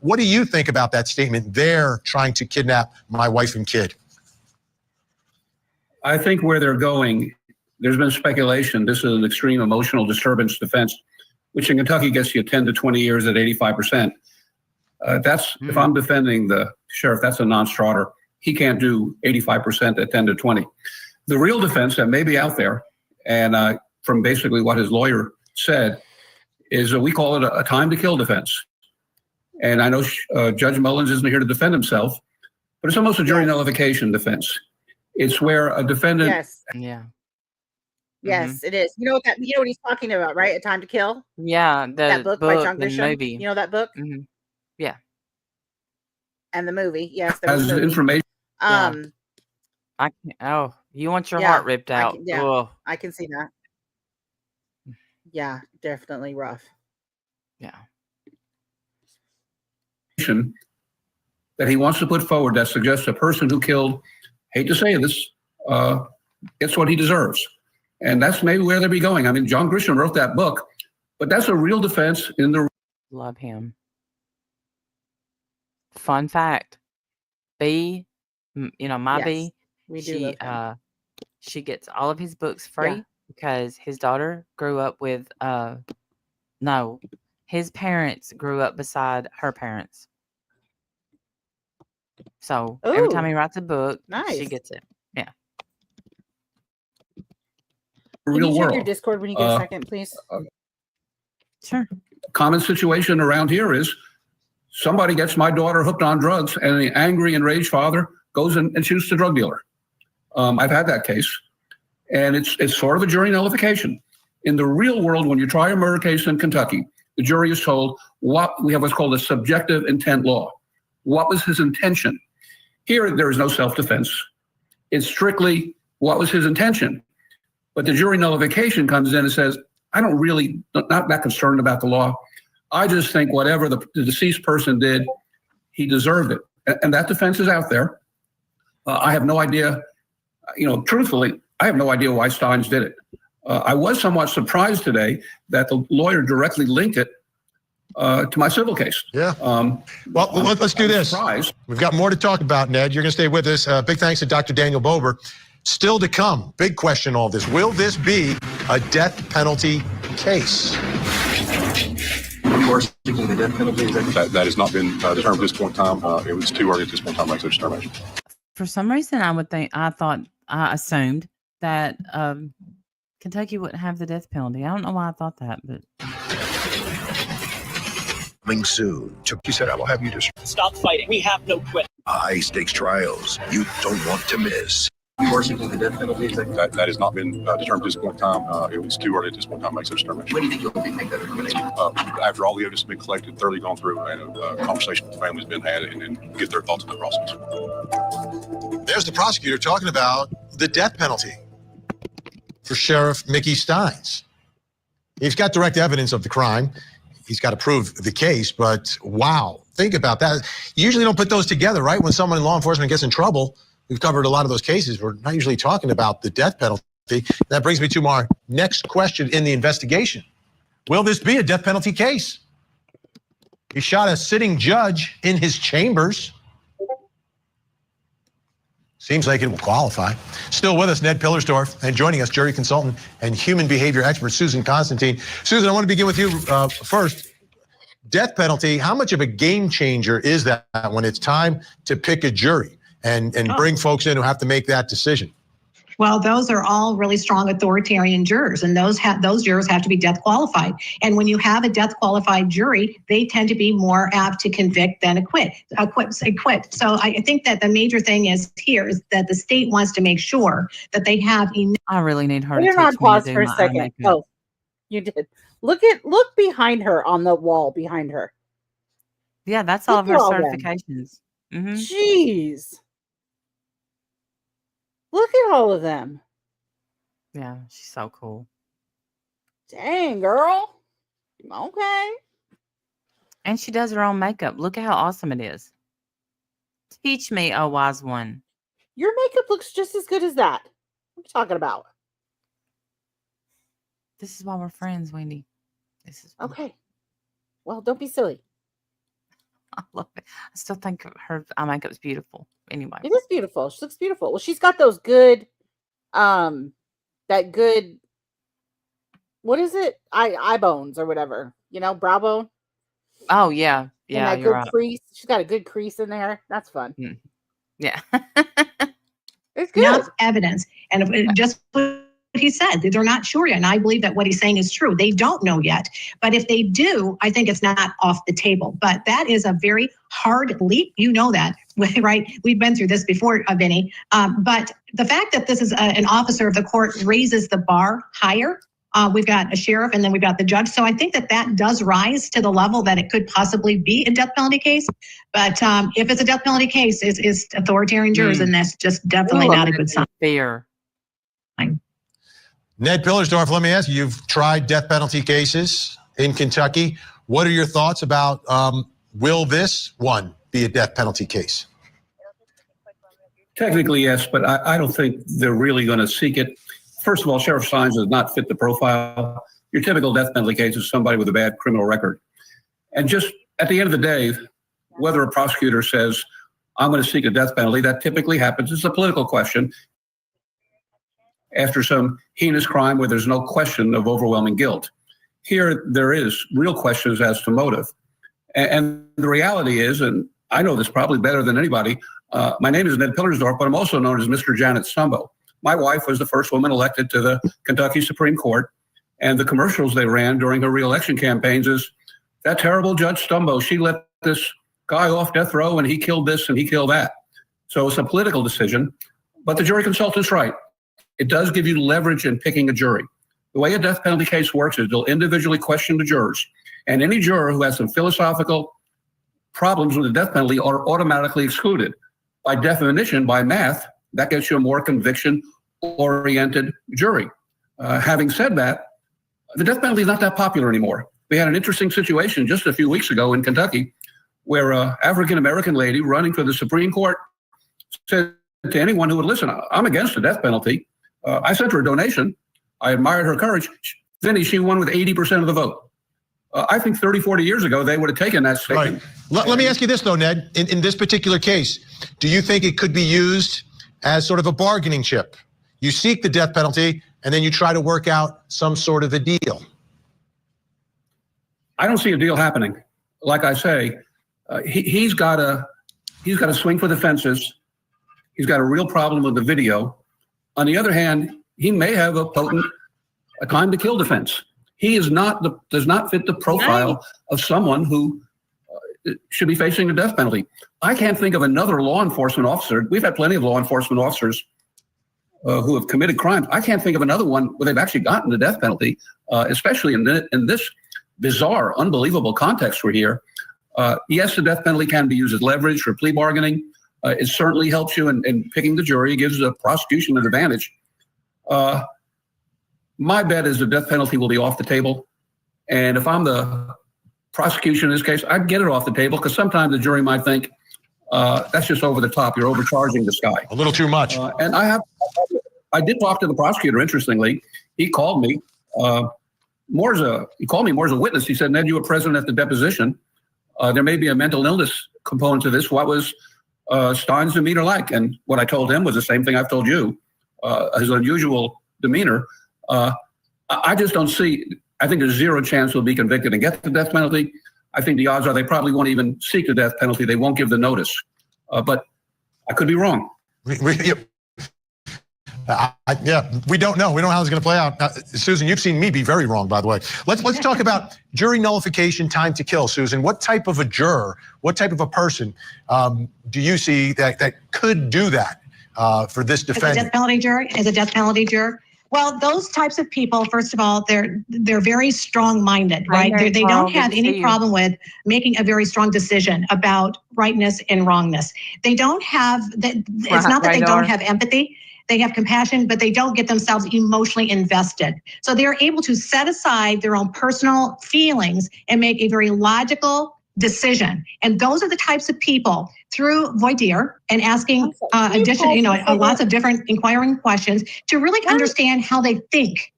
What do you think about that statement? They're trying to kidnap my wife and kid. I think where they're going, there's been speculation. This is an extreme emotional disturbance defense, which in Kentucky gets you 10 to 20 years at 85%. If I'm defending the sheriff, that's a non-starter. He can't do 85% at 10 to 20. The real defense that may be out there, and from basically what his lawyer said, is we call it a time to kill defense. And I know Judge Mullins isn't here to defend himself, but it's almost a jury nullification defense. It's where a defendant. Yes. Yeah. Yes, it is. You know what he's talking about, right? A Time to Kill. Yeah, that book by John the Grisham. movie. You know that book? Mm-hmm. Yeah. And the movie, yes. As information. You want your heart ripped out? I can see that. Yeah, definitely rough. Yeah. That he wants to put forward that suggests a person who killed, hate to say this, gets what he deserves. And that's maybe where they'll be going. I mean, John Grisham wrote that book, but that's a real defense in the. Love him. Fun fact. B, my B, she gets all of his books free because his daughter grew up with, his parents grew up beside her parents. So every time he writes a book, she gets it. Yeah. Can you world. check your Discord when you get a second, please? Sure. Common situation around here is somebody gets my daughter hooked on drugs, and the angry, enraged father goes and shoots the drug dealer. I've had that case, and it's sort of a jury nullification. In the real world, when you try a murder case in Kentucky, the jury is told we have what's called a subjective intent law. What was his intention? Here, there is no self-defense. It's strictly what was his intention. But the jury nullification comes in and says, not that concerned about the law. I just think whatever the deceased person did, he deserved it. And that defense is out there. I have no idea, truthfully, I have no idea why Stines did it. I was somewhat surprised today that the lawyer directly linked it to my civil case. Yeah. Let's do this. Surprised. We've got more to talk about, Ned. You're going to stay with us. Big thanks to Dr. Daniel Bober. Still to come, big question, all this. Will this be a death penalty case? You are seeking the death penalty? That has not been determined at this point in time. It was too early at this point in time to make such a determination. For some reason, I assumed that Kentucky wouldn't have the death penalty. I don't know why I thought that, but. Coming soon. You said I will have you just stop fighting. We have no quit. High stakes trials you don't want to miss. You are seeking the death penalty? That has not been determined at this point in time. It was too early at this point in time to make such a determination. When do you think you'll make that determination? After all the evidence has been collected, thoroughly gone through, and a conversation with the family has been had, and then get their thoughts on the process. There's the prosecutor talking about the death penalty for Sheriff Mickey Stines. He's got direct evidence of the crime. He's got to prove the case, but wow, think about that. You usually don't put those together, right? When someone in law enforcement gets in trouble, we've covered a lot of those cases. We're not usually talking about the death penalty. That brings me to our next question in the investigation. Will this be a death penalty case? He shot a sitting judge in his chambers. Seems like it will qualify. Still with us, Ned Pillersdorf, and joining us, jury consultant and human behavior expert, Susan Constantine. Susan, I want to begin with you first. Death penalty, how much of a game changer is that when it's time to pick a jury and bring folks in who have to make that decision? Well, those are all really strong authoritarian jurors, and those jurors have to be death qualified. And when you have a death qualified jury, they tend to be more apt to convict than acquit. So I think that the major thing is that the state wants to make sure that they have enough. I really need her Put to it on teach me to pause do for a my second. makeup. Oh, you did. Look behind her on the wall behind her. Yeah, that's all of her Look at all them. certifications. Mm-hmm. Jeez. Look at all of them. Yeah, she's so cool. Dang, girl. Okay. And she does her own makeup. Look at how awesome it is. Teach me, oh wise one. Your makeup looks just as good as that. What are you talking about? This is why we're friends, Wendy. This is okay. Well, don't be silly. I love it. I still think her eye makeup's beautiful. Anyway, it is beautiful. She looks beautiful. Well, she's got those good, that good. What is it? Eye bones or whatever. You know, brow bone. Oh yeah, yeah. And that you're good right. crease. She's got a good crease in there. That's fun. Yeah. It's good. Enough evidence, and just what he said, they're not sure yet. And I believe that what he's saying is true. They don't know yet. But if they do, I think it's not off the table. But that is a very hard leap. You know that, right? We've been through this before, Vinny. But the fact that this is an officer of the court raises the bar higher. We've got a sheriff and then we've got the judge. So I think that does rise to the level that it could possibly be a death penalty case. But if it's a death penalty case, it's authoritarian jurors, and that's just definitely not a good sign. Fair. Ned Pillersdorf, let me ask you, you've tried death penalty cases in Kentucky. What are your thoughts about will this one be a death penalty case? Technically, yes, but I don't think they're really going to seek it. First of all, Sheriff Stines does not fit the profile. Your typical death penalty case is somebody with a bad criminal record. And just at the end of the day, whether a prosecutor says, I'm going to seek a death penalty, that typically happens. It's a political question after some heinous crime where there's no question of overwhelming guilt. Here, there is real questions as to motive. And the reality is, and I know this probably better than anybody, my name is Ned Pillersdorf, but I'm also known as Mr. Janet Stumbo. My wife was the first woman elected to the Kentucky Supreme Court, and the commercials they ran during her reelection campaigns is, that terrible Judge Stumbo, she let this guy off death row and he killed this and he killed that. So it's a political decision, but the jury consultant's right. It does give you leverage in picking a jury. The way a death penalty case works is they'll individually question the jurors, and any juror who has some philosophical problems with the death penalty are automatically excluded. By definition, by math, that gets you a more conviction-oriented jury. Having said that, the death penalty is not that popular anymore. We had an interesting situation just a few weeks ago in Kentucky where an African-American lady running for the Supreme Court said to anyone who would listen, I'm against the death penalty. I sent her a donation. I admired her courage. Vinny, she won with 80% of the vote. I think 30, 40 years ago, they would have taken that statement. Right. Let me ask you this, though, Ned. In this particular case, do you think it could be used as sort of a bargaining chip? You seek the death penalty, and then you try to work out some sort of a deal. I don't see a deal happening. Like I say, he's got to swing for the fences. He's got a real problem with the video. On the other hand, he may have a potent time to kill defense. He does not fit the profile of someone who should be facing a death penalty. I can't think of another law enforcement officer. We've had plenty of law enforcement officers who have committed crimes. I can't think of another one where they've actually gotten the death penalty, especially in this bizarre, unbelievable context we're here. Yes, the death penalty can be used as leverage for plea bargaining. It certainly helps you in picking the jury. It gives the prosecution an advantage. My bet is the death penalty will be off the table. And if I'm the prosecution in this case, I'd get it off the table because sometimes the jury might think, That's just over the top. You're overcharging this guy. A little too much. And I did talk to the prosecutor. Interestingly, he called me more as a witness. He said, "Ned, you were present at the deposition. There may be a mental illness component to this. What was Stines' demeanor like?" And what I told him was the same thing I've told you. His unusual demeanor. I just don't see. I think there's zero chance he'll be convicted and get the death penalty. I think the odds are they probably won't even seek the death penalty. They won't give the notice. But I could be wrong. We don't know. We don't know how it's going to play out. Susan, you've seen me be very wrong, by the way. Let's talk about jury nullification, time to kill. Susan, what type of a juror, what type of a person do you see that could do that for this defendant? As a death penalty juror? As a death penalty juror? Well, those types of people, first of all, they're very strong-minded, right? They don't have any problem with making a very strong decision about rightness and wrongness. They don't have, it's not that they don't have empathy. They have compassion, but they don't get themselves emotionally invested. So they're able to set aside their own personal feelings and make a very logical decision. And those are the types of people through voir dire and asking lots of different inquiring questions to really understand how they think.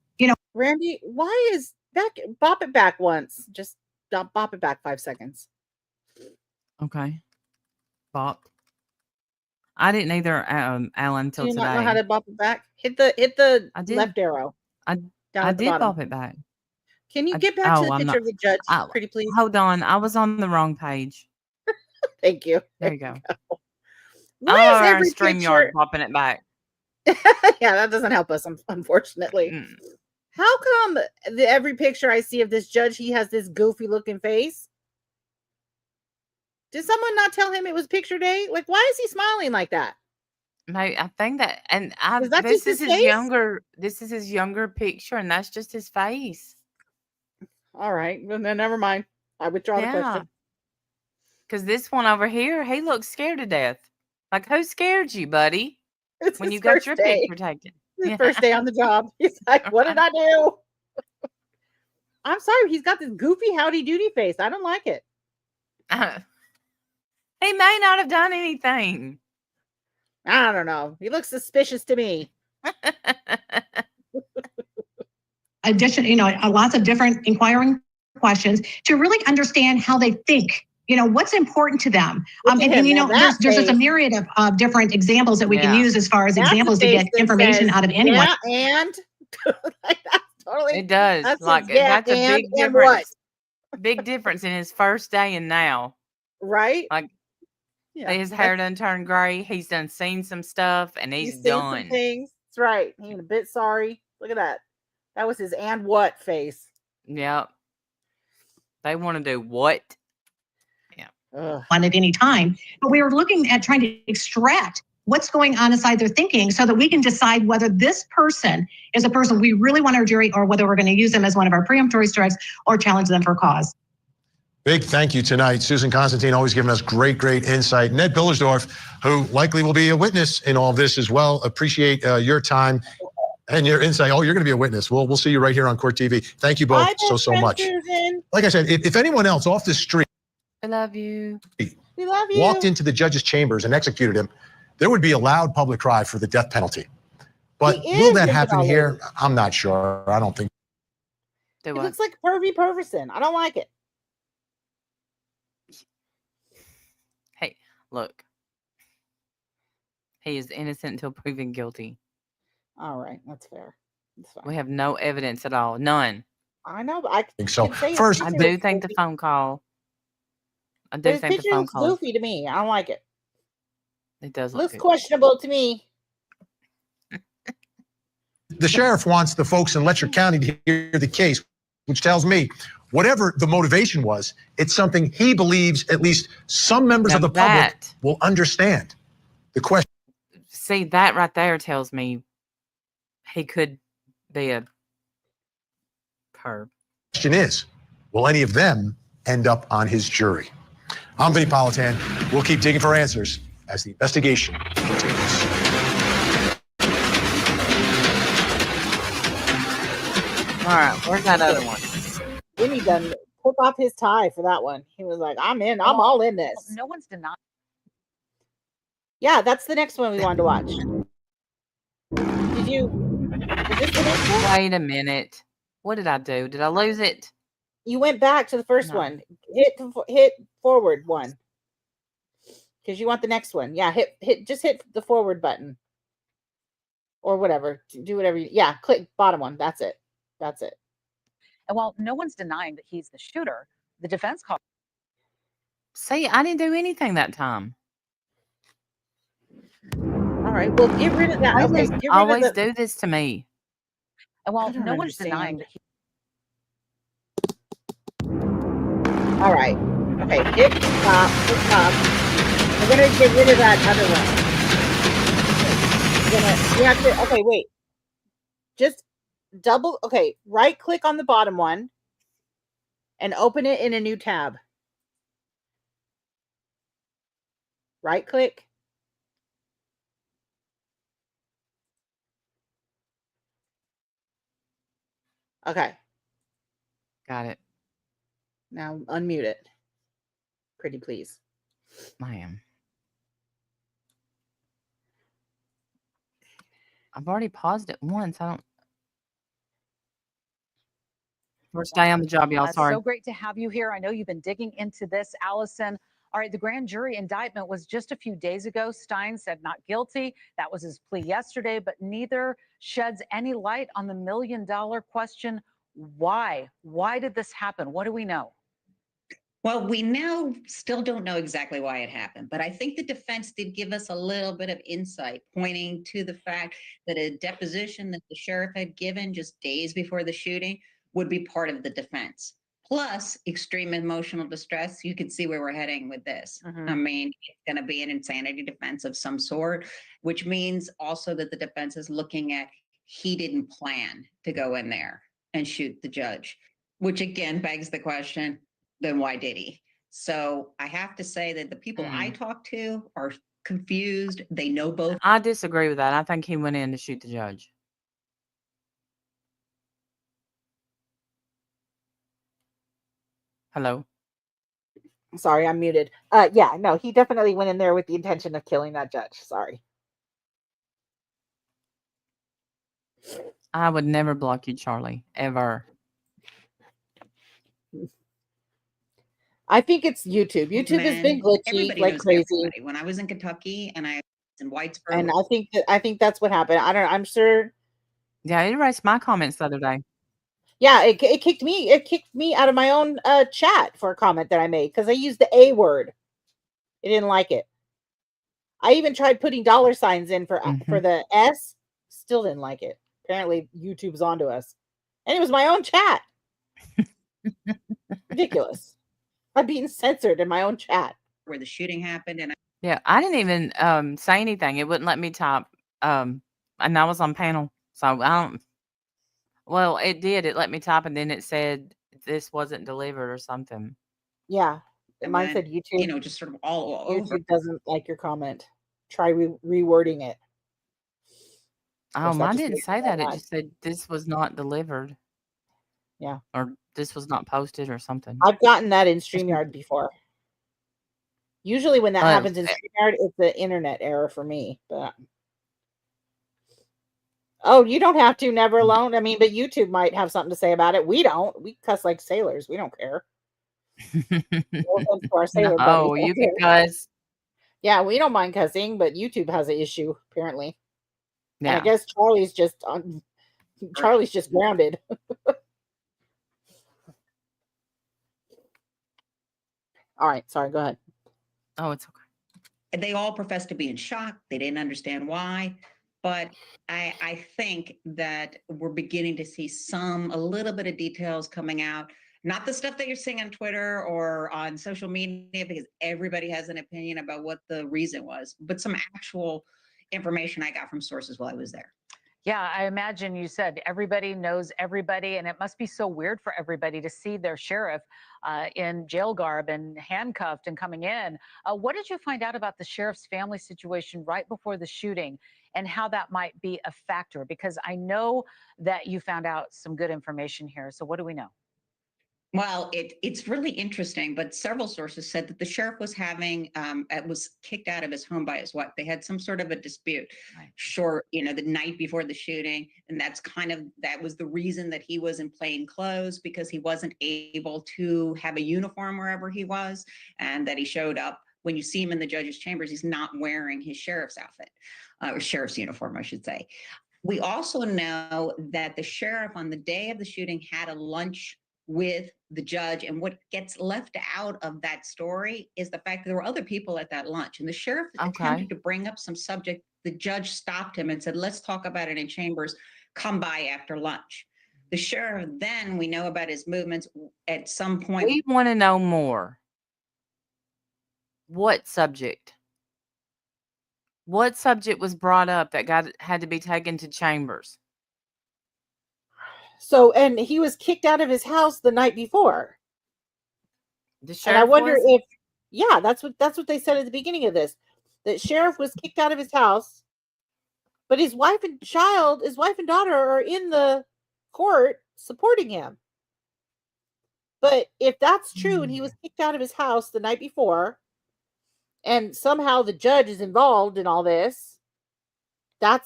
Randy, why is back? Bop it back once. Just bop it back 5 seconds. Okay. Bop. I didn't either, Alan, till Do you today. not know how to bop it back? Hit the left arrow. I did bop it back. Can you get back to the picture of the judge, pretty please? Hold on. I was on the wrong page. Thank you. There you go. Why is every StreamYard popping it back? Yeah, that doesn't help us, unfortunately. How come every picture I see of this judge, he has this goofy looking face? Did someone not tell him it was picture day? Like, why is he smiling like that? Maybe I think that, and this is his younger. This is his younger picture, and that's just his face. All right, well, then never mind. I withdraw the question. Because this one over here, he looks scared to death. Like, who scared you, buddy? It's when his you got first your day. picture taken. His first day on the job. He's like, what did I do? I'm sorry. He's got this goofy howdy doody face. I don't like it. He may not have done anything. I don't know. He looks suspicious to me. Lots of different inquiring questions to really understand how they think. What's important to them. There's just a myriad of different examples that we can use as far as examples to get information out of anyone. Yeah, and that's totally. It does. That's a big difference. Big difference in his first day and now. Right? Like, his hair done turned gray. He's done seen some stuff, and he's done some things. That's right. He's a bit sorry. Look at that. That was his and what face. Yep. They want to do what? Yeah. At any time. But we were looking at trying to extract what's going on inside their thinking so that we can decide whether this person is a person we really want our jury or whether we're going to use them as one of our preemptory strikes or challenge them for cause. Big thank you tonight. Susan Constantine always giving us great insight. Ned Billersdorf, who likely will be a witness in all this as well. Appreciate your time and your insight. Oh, you're going to be a witness. We'll see you right here on Court TV. Thank you both so much. Susan. Like I said, if anyone else off the street I love you. We love you. Walked into the judge's chambers and executed him, there would be a loud public cry for the death penalty. But will that happen here? I'm not sure. I don't think. It looks like pervy Perverson. I don't like it. Hey, look. He is innocent until proven guilty. All right, that's fair. That's fine. We have no evidence at all. None. I know, but I think so. First, I do think the phone call. I do think the phone call looks goofy to me. I don't like it. It does look looks questionable to me. The sheriff wants the folks in Letcher County to hear the case, which tells me whatever the motivation was, it's something he believes at least some members of the public will understand. The question. See, that right there tells me he could be a perv. Question is, will any of them end up on his jury? I'm Vinny Politan. We'll keep digging for answers as the investigation continues. All right, where's that other one? Vinny done took off his tie for that one. He was like, I'm in. I'm all in this. No one's denying. Yeah, that's the next one we wanted to watch. Did you? Is this the next one? Wait a minute. What did I do? Did I lose it? You went back to the first No. one. Hit forward one. Because you want the next one. Yeah, just hit the forward button. Or whatever. Do whatever you, yeah, click bottom one. That's it. That's it. And while no one's denying that he's the shooter, the defense called. See, I didn't do anything that time. All right. Well, get rid of that. I Okay. just Get rid always of the, do this to me. And while I don't no one's denying understand. that he. All right. Okay. Hit stop. Hit stop. We're gonna get rid of that other one. You have to. Okay. Wait. Just double. Okay. Right click on the bottom one, and open it in a new tab. Right click. Okay. Got it. Now unmute it. Pretty please. I am. I've already paused it once. I don't. First day on the job, y'all. Sorry. So great to have you here. I know you've been digging into this, Allison. All right, the grand jury indictment was just a few days ago. Stines said not guilty. That was his plea yesterday, but neither sheds any light on the $1 million question. Why? Why did this happen? What do we know? Well, we now still don't know exactly why it happened, but I think the defense did give us a little bit of insight, pointing to the fact that a deposition that the sheriff had given just days before the shooting would be part of the defense. Plus, extreme emotional distress. You can see where we're heading with this. I mean, it's going to be an insanity defense of some sort, which means also that the defense is looking at he didn't plan to go in there and shoot the judge, which again begs the question, then why did he? So I have to say that the people I talk to are confused. They know both. I disagree with that. I think he went in to shoot the judge. Hello. Sorry, I'm muted. Yeah, no, he definitely went in there with the intention of killing that judge. Sorry. I would never block you, Charlie, ever. I think it's YouTube. YouTube has been glitchy Everybody like knows crazy. everybody. When I was in Kentucky and I was in Whitesboro, And I think that's what happened. I'm sure. Yeah, it erased my comments the other day. Yeah, it kicked me. It kicked me out of my own chat for a comment that I made because I used the A word. It didn't like it. I even tried putting $ in for the S. Still didn't like it. Apparently, YouTube's onto us, and it was my own chat. Ridiculous. I'm being censored in my own chat where the shooting happened, and Yeah, I didn't even say anything. It wouldn't let me type. And I was on panel, so I don't. Well, it did. It let me type, and then it said this wasn't delivered or something. Yeah, and mine then, said YouTube. Just sort of all over. YouTube doesn't like your comment. Try rewording it. Oh, mine didn't say that. It just said this was not delivered. Yeah. Or this was not posted or something. I've gotten that in StreamYard before. Usually when that happens in StreamYard, it's an internet error for me. But oh, you don't have to, never alone. I mean, but YouTube might have something to say about it. We don't. We cuss like sailors. We don't care. No, you can cuss. Yeah, we don't mind cussing, but YouTube has an issue, apparently. Yeah. And I guess Charlie's just grounded. All right, sorry, go ahead. Oh, it's okay. They all professed to be in shock. They didn't understand why. But I think that we're beginning to see a little bit of details coming out. Not the stuff that you're seeing on Twitter or on social media, because everybody has an opinion about what the reason was, but some actual information I got from sources while I was there. Yeah, I imagine you said everybody knows everybody, and it must be so weird for everybody to see their sheriff in jail garb and handcuffed and coming in. What did you find out about the sheriff's family situation right before the shooting and how that might be a factor? Because I know that you found out some good information here. So what do we know? Well, it's really interesting, but several sources said that the sheriff was was kicked out of his home by his wife. They had some sort of a dispute the night before the shooting. And that was the reason that he was in plain clothes, because he wasn't able to have a uniform wherever he was, and that he showed up. When you see him in the judge's chambers, he's not wearing his sheriff's outfit, or sheriff's uniform, I should say. We also know that the sheriff on the day of the shooting had a lunch with the judge. And what gets left out of that story is the fact that there were other people at that lunch. And the sheriff attempted to bring up some subject. The judge stopped him and said, let's talk about it in chambers. Come by after lunch. The sheriff, then we know about his movements at some point. We want to know more. What subject? What subject was brought up that had to be taken to chambers? So, and he was kicked out of his house the night before. The sheriff and I wonder was? if, yeah, that's what they said at the beginning of this. That sheriff was kicked out of his house, but his wife and daughter are in the court supporting him. But if that's true, and he was kicked out of his house the night before, and somehow the judge is involved in all this, that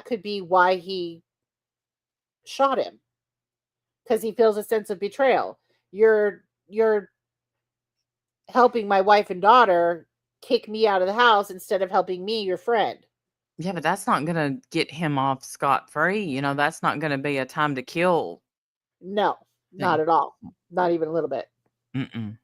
could be why he shot him, because he feels a sense of betrayal. You're helping my wife and daughter kick me out of the house instead of helping me, your friend. Yeah, but that's not going to get him off scot-free. That's not going to be a time to kill. No, not at all. Not even a little bit. Mm-mm.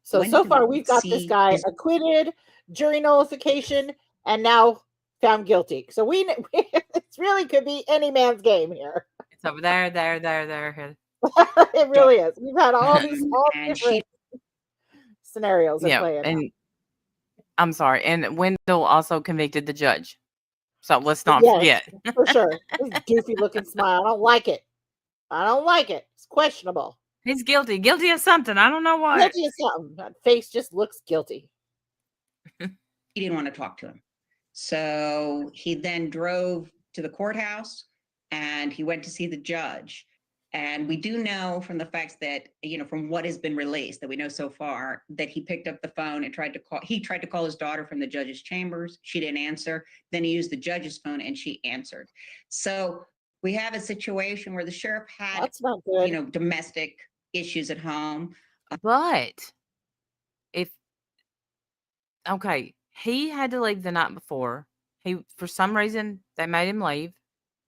So far we've got this guy acquitted, jury nullification, and now found guilty. So it really could be any man's game here. It's over there. It really is. We've had all different scenarios at play. And I'm sorry. And Wendell also convicted the judge. So let's not forget. For sure. This goofy looking smile. I don't like it. It's questionable. He's guilty. Guilty of something. I don't know what. Guilty of something. That face just looks guilty. He didn't want to talk to him. So he then drove to the courthouse and he went to see the judge. And we do know from the facts that, from what has been released, that we know so far, that he picked up the phone and tried to call his daughter from the judge's chambers. She didn't answer. Then he used the judge's phone and she answered. So we have a situation where the sheriff had, that's not good. Domestic issues at home. But he had to leave the night before. For some reason, they made him leave.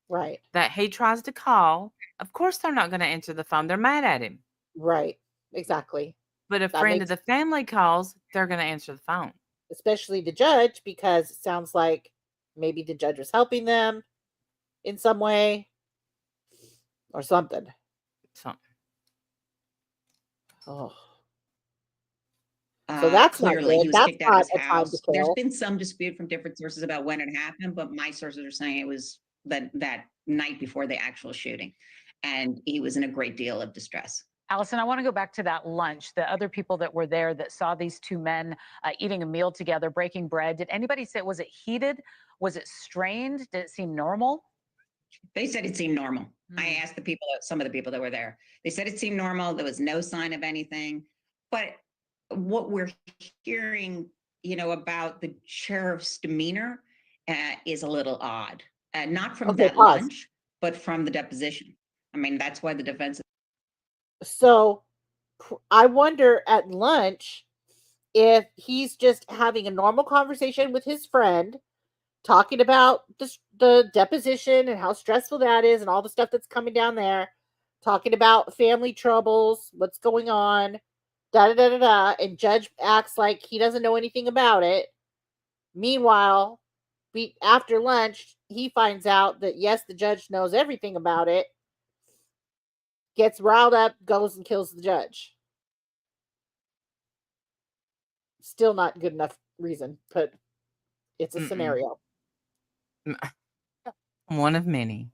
Right. That he tries to call. Of course, they're not going to answer the phone. They're mad at him. Right. Exactly. But a friend of the family calls, they're going to answer the phone. Especially the judge, because it sounds like maybe the judge was helping them in some way or something. Oh. So that's clearly not he good. was kicked out of his Time house. to kill. There's been some dispute from different sources about when it happened, but my sources are saying it was that night before the actual shooting, and he was in a great deal of distress. Allison, I want to go back to that lunch. The other people that were there that saw these two men eating a meal together, breaking bread. Did anybody say, was it heated? Was it strained? Did it seem normal? They said it seemed normal. I asked some of the people that were there. They said it seemed normal. There was no sign of anything. But what we're hearing, about the sheriff's demeanor is a little odd. Not from that lunch, but from the deposition. I mean, that's why the defense. So I wonder at lunch if he's just having a normal conversation with his friend, talking about the deposition and how stressful that is and all the stuff that's coming down there, talking about family troubles, what's going on, and judge acts like he doesn't know anything about it. Meanwhile, after lunch, he finds out that, yes, the judge knows everything about it, gets riled up, goes and kills the judge. Still not good enough reason, but it's a scenario. One of many.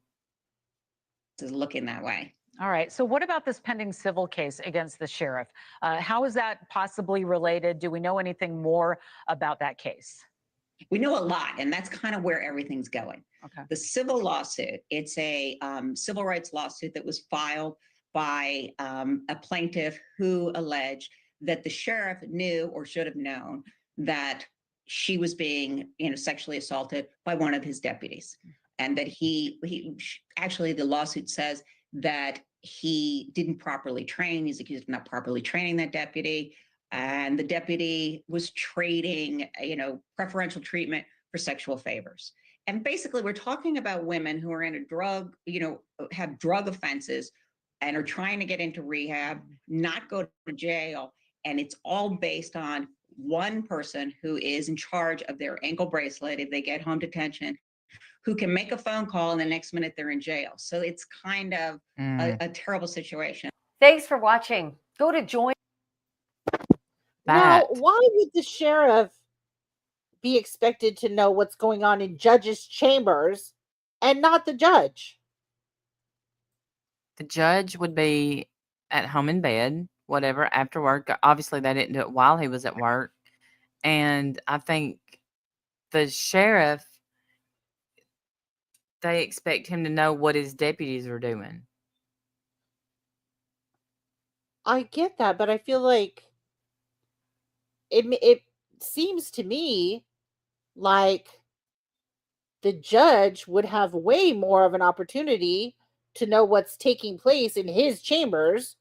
Is looking that way. All right. So what about this pending civil case against the sheriff? How is that possibly related? Do we know anything more about that case? We know a lot, and that's kind of where everything's going. Okay. The civil lawsuit, it's a civil rights lawsuit that was filed by a plaintiff who alleged that the sheriff knew or should have known that she was being, sexually assaulted by one of his deputies, and that he actually, the lawsuit says that he didn't properly train. He's accused of not properly training that deputy, and the deputy was trading, preferential treatment for sexual favors. And basically, we're talking about women who are in a drug, have drug offenses and are trying to get into rehab, not go to jail. And it's all based on one person who is in charge of their ankle bracelet if they get home detention, who can make a phone call and the next minute they're in jail. So it's kind of a terrible situation. Thanks for watching. Go to join. Now, why would the sheriff be expected to know what's going on in judges' chambers and not the judge? The judge would be at home in bed, whatever, after work. Obviously, they didn't do it while he was at work. And I think the sheriff, they expect him to know what his deputies are doing. I get that, but I feel like it seems to me like the judge would have way more of an opportunity to know what's taking place in his chambers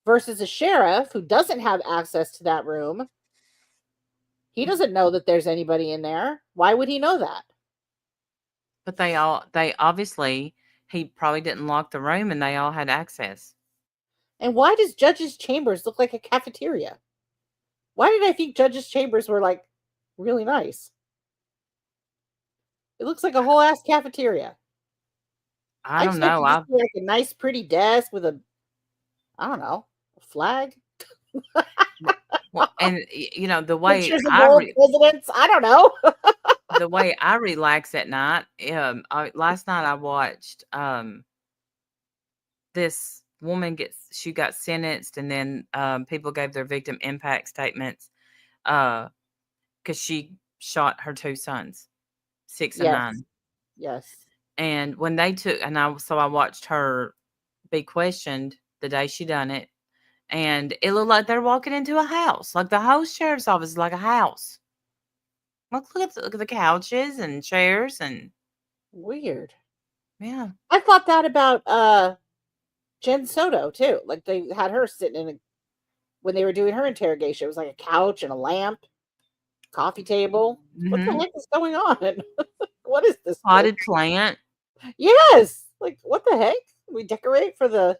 versus a sheriff who doesn't have access to that room. He doesn't know that there's anybody in there. Why would he know that? But they obviously, he probably didn't lock the room and they all had access. And why does judges' chambers look like a cafeteria? Why did I think judges' chambers were like really nice? It looks like a whole ass cafeteria. I don't know. Like a nice, pretty desk with a flag. Well, and the way Pictures of old presidents. I don't know. The way I relax at night. Last night I watched this woman she got sentenced, and then people gave their victim impact statements because she shot her two sons, 6 and 9. Yes. And when they took, I watched her be questioned the day she done it, and it looked like they're walking into a house. Like the whole sheriff's office is like a house. Look at the couches and chairs and weird. Yeah. I thought that about Jen Soto too. Like they had her sitting when they were doing her interrogation. It was like a couch and a lamp, coffee table. Mm-hmm. What the heck is going on? What is this? Potted plant. Yes. Like what the heck? We decorate for the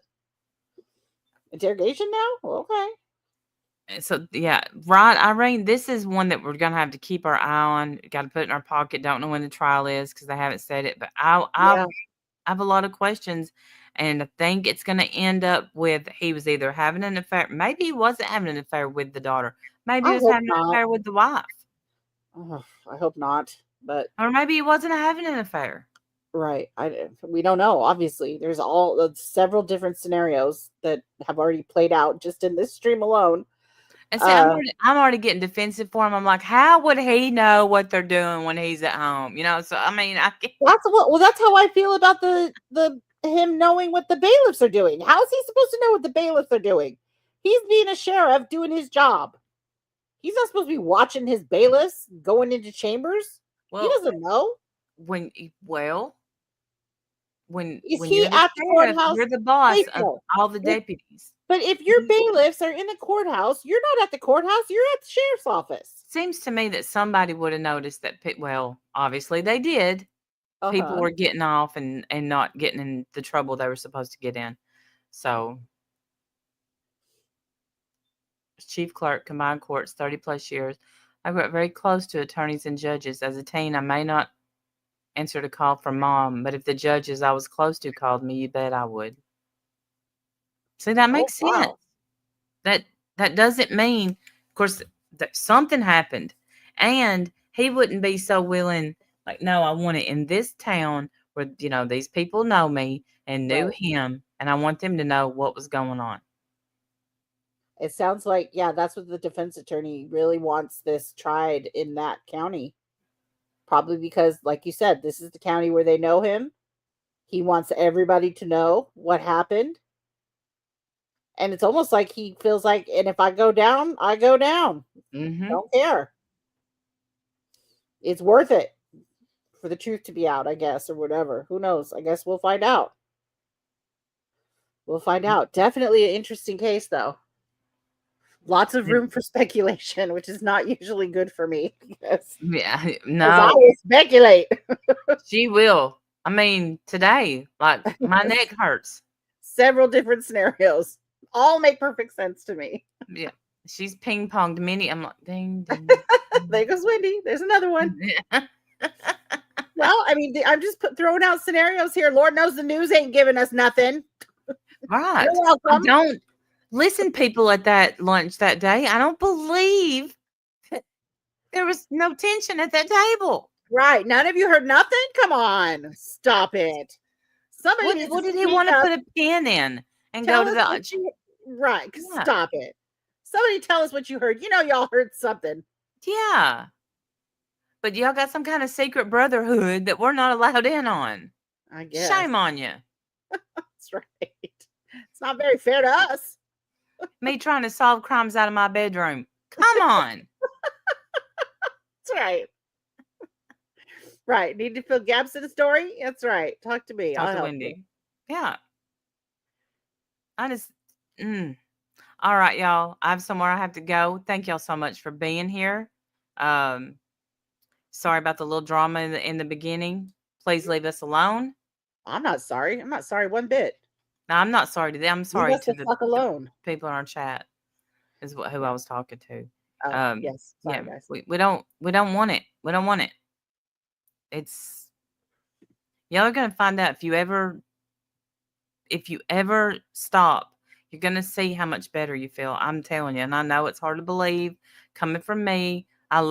interrogation now? Okay. So yeah, right, Irene. This is one that we're gonna have to keep our eye on. Got to put it in our pocket. Don't know when the trial is because they haven't said it. But I have a lot of questions, and I think it's gonna end up with he was either having an affair. Maybe he wasn't having an affair with the daughter. Maybe he was having an affair with the wife. Oh, I hope not. But or maybe he wasn't having an affair. Right. We don't know. Obviously, there's several different scenarios that have already played out just in this stream alone. And see, I'm already getting defensive for him. I'm like, how would he know what they're doing when he's at home? So I mean, that's how I feel about the him knowing what the bailiffs are doing. How is he supposed to know what the bailiffs are doing? He's being a sheriff doing his job. He's not supposed to be watching his bailiffs going into chambers. He doesn't know. When is when he at the courthouse? You're the boss of all the deputies. But if your bailiffs are in the courthouse, you're not at the courthouse. You're at the sheriff's office. Seems to me that somebody would have noticed that. Well, obviously they did. People were getting off and not getting in the trouble they were supposed to get in. So, chief clerk, combined courts, 30 plus years. I got very close to attorneys and judges. As a teen, I may not answer a call from mom, but if the judges I was close to called me, you bet I would. See, that makes sense. That doesn't mean, of course, that something happened, and he wouldn't be so willing. Like, no, I want it in this town where these people know me and knew him, and I want them to know what was going on. It sounds like that's what the defense attorney really wants this tried in that county. Probably because, like you said, this is the county where they know him. He wants everybody to know what happened. And it's almost like he feels like, and if I go down, I go down. Don't care. It's worth it for the truth to be out, I guess, or whatever. Who knows? I guess we'll find out. We'll find out. Definitely an interesting case, though. Lots of room for speculation, which is not usually good for me. Yes. Yeah, I no. will speculate. She will. I mean, today, like, my neck hurts. Several different scenarios. All make perfect sense to me. Yeah. She's ping-ponged many. I'm like, ding, ding. There goes Wendy. There's another one. Well, I mean, I'm just throwing out scenarios here. Lord knows the news ain't giving us nothing. Right. You're welcome. I don't listen, people at that lunch that day. I don't believe there was no tension at that table. Right. None of you heard nothing? Come on. Stop it. Somebody What did he want to put a pin in and go to the right. Yeah. Stop it. Somebody tell us what you heard. You know y'all heard something. Yeah. But y'all got some kind of secret brotherhood that we're not allowed in on. I guess. Shame on you. That's right. It's not very fair to us. Me trying to solve crimes out of my bedroom. Come on. That's right. Right. Need to fill gaps in the story? That's right. Talk to me. Talk I'll to help Wendy. you. Yeah. I just all right, y'all. I have somewhere I have to go. Thank y'all so much for being here. Sorry about the little drama in the beginning. Please leave us alone. I'm not sorry. I'm not sorry one bit. No, I'm not sorry to them. I'm sorry Leave us to the fuck alone. people in our chat. Is who I was talking to. Oh, yes. Sorry, Yeah, guys. we don't want it. We don't want it. It's y'all are gonna find out if you ever stop, you're gonna see how much better you feel. I'm telling you, and I know it's hard to believe coming from me. I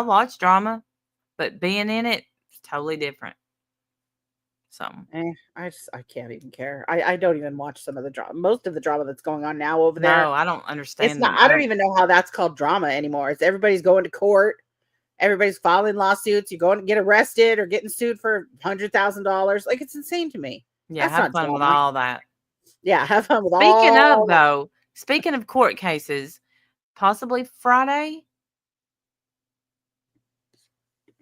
watch drama, but being in it is totally different. So I can't even care. I don't even watch some of the drama. Most of the drama that's going on now over there. no, I don't understand. It's not. I don't even know how that's called drama anymore. It's everybody's going to court. Everybody's filing lawsuits. You're going to get arrested or getting sued for $100,000. Like, it's insane to me. Yeah, That's have not fun with drama. all that. Yeah, have fun with Speaking of court cases, possibly Friday.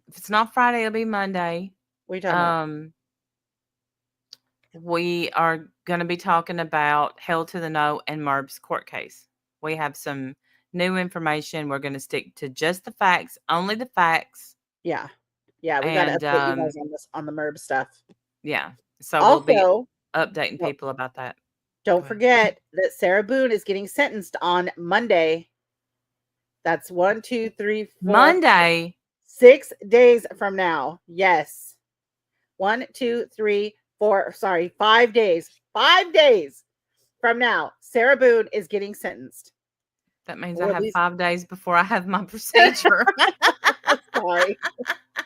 If it's not Friday, it'll be Monday. What are you talking about? We are going to be talking about Hell to the No and Merb's court case. We have some new information. We're going to stick to just the facts, only the facts. Yeah. Yeah, we got to update you guys on the Merb stuff. Yeah. So Also, we'll be updating people about that. Don't forget that Sarah Boone is getting sentenced on Monday. That's 1, 2, 3, 4. Monday. 6 days from now. Yes. 1, 2, 3, 4. Sorry, 5 days. 5 days from now, Sarah Boone is getting sentenced. That means I have 5 days before I have my procedure. Sorry.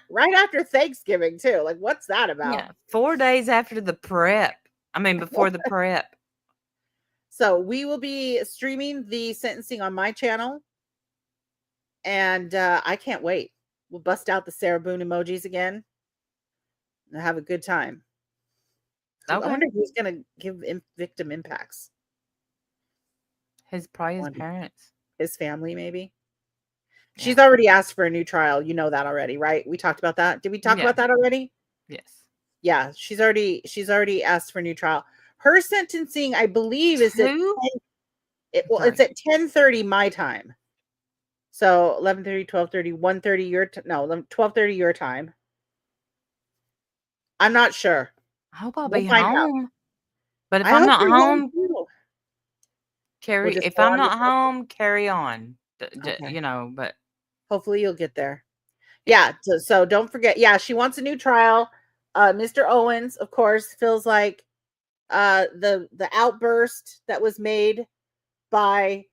Right after Thanksgiving, too. Like, what's that about? Yeah, 4 days after the prep. I mean, before the prep. So we will be streaming the sentencing on my channel. And I can't wait. We'll bust out the Sarah Boone emojis again and have a good time. Okay. I wonder who's going to give victim impacts. Probably his parents. His family, maybe. Yeah. She's already asked for a new trial. You know that already, right? We talked about that. Did we talk about that already? Yes. Yeah, she's already asked for a new trial. Her sentencing, I believe, is at it's at 10:30 my time. So 11:30, 12:30, 1:30 your 12:30 your time. I'm not sure. I hope I'll be home. But if I'm not home, if I'm not home, carry on. You know, but hopefully you'll get there. Yeah, so don't forget. Yeah, she wants a new trial. Mr. Owens, of course, feels like the outburst that was made by,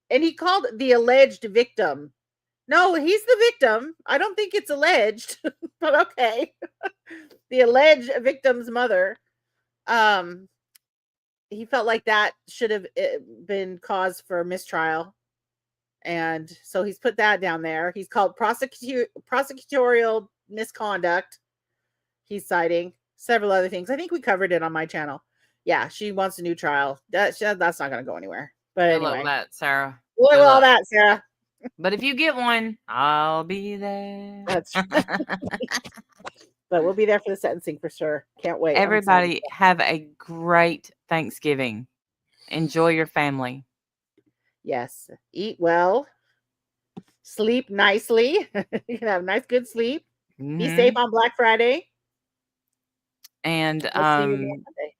and he called the alleged victim. No, he's the victim. I don't think it's alleged, but okay. The alleged victim's mother. He felt like that should have been cause for mistrial. And so he's put that down there. He's called prosecutorial misconduct he's citing. Several other things. I think we covered it on my channel. Yeah, she wants a new trial. That's not going to go anywhere. But Good luck anyway. with that, Sarah. Look Good at all luck. that, Sarah. But if you get one, I'll be there. That's but we'll be there for the sentencing for sure. Can't wait. I'm excited. Everybody have a great Thanksgiving. Enjoy your family. Yes. Eat well. Sleep nicely. You can have nice, good sleep. Be safe on Black Friday. And We'll see you again Monday.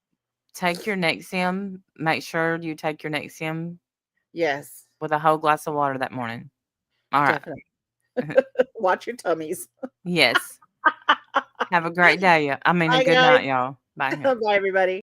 take your Nexium. Make sure you take your Nexium. Yes. With a whole glass of water that morning. All right. Definitely. Watch your tummies. Yes. Have a great day. I mean, a good night, y'all. Bye. Bye, everybody.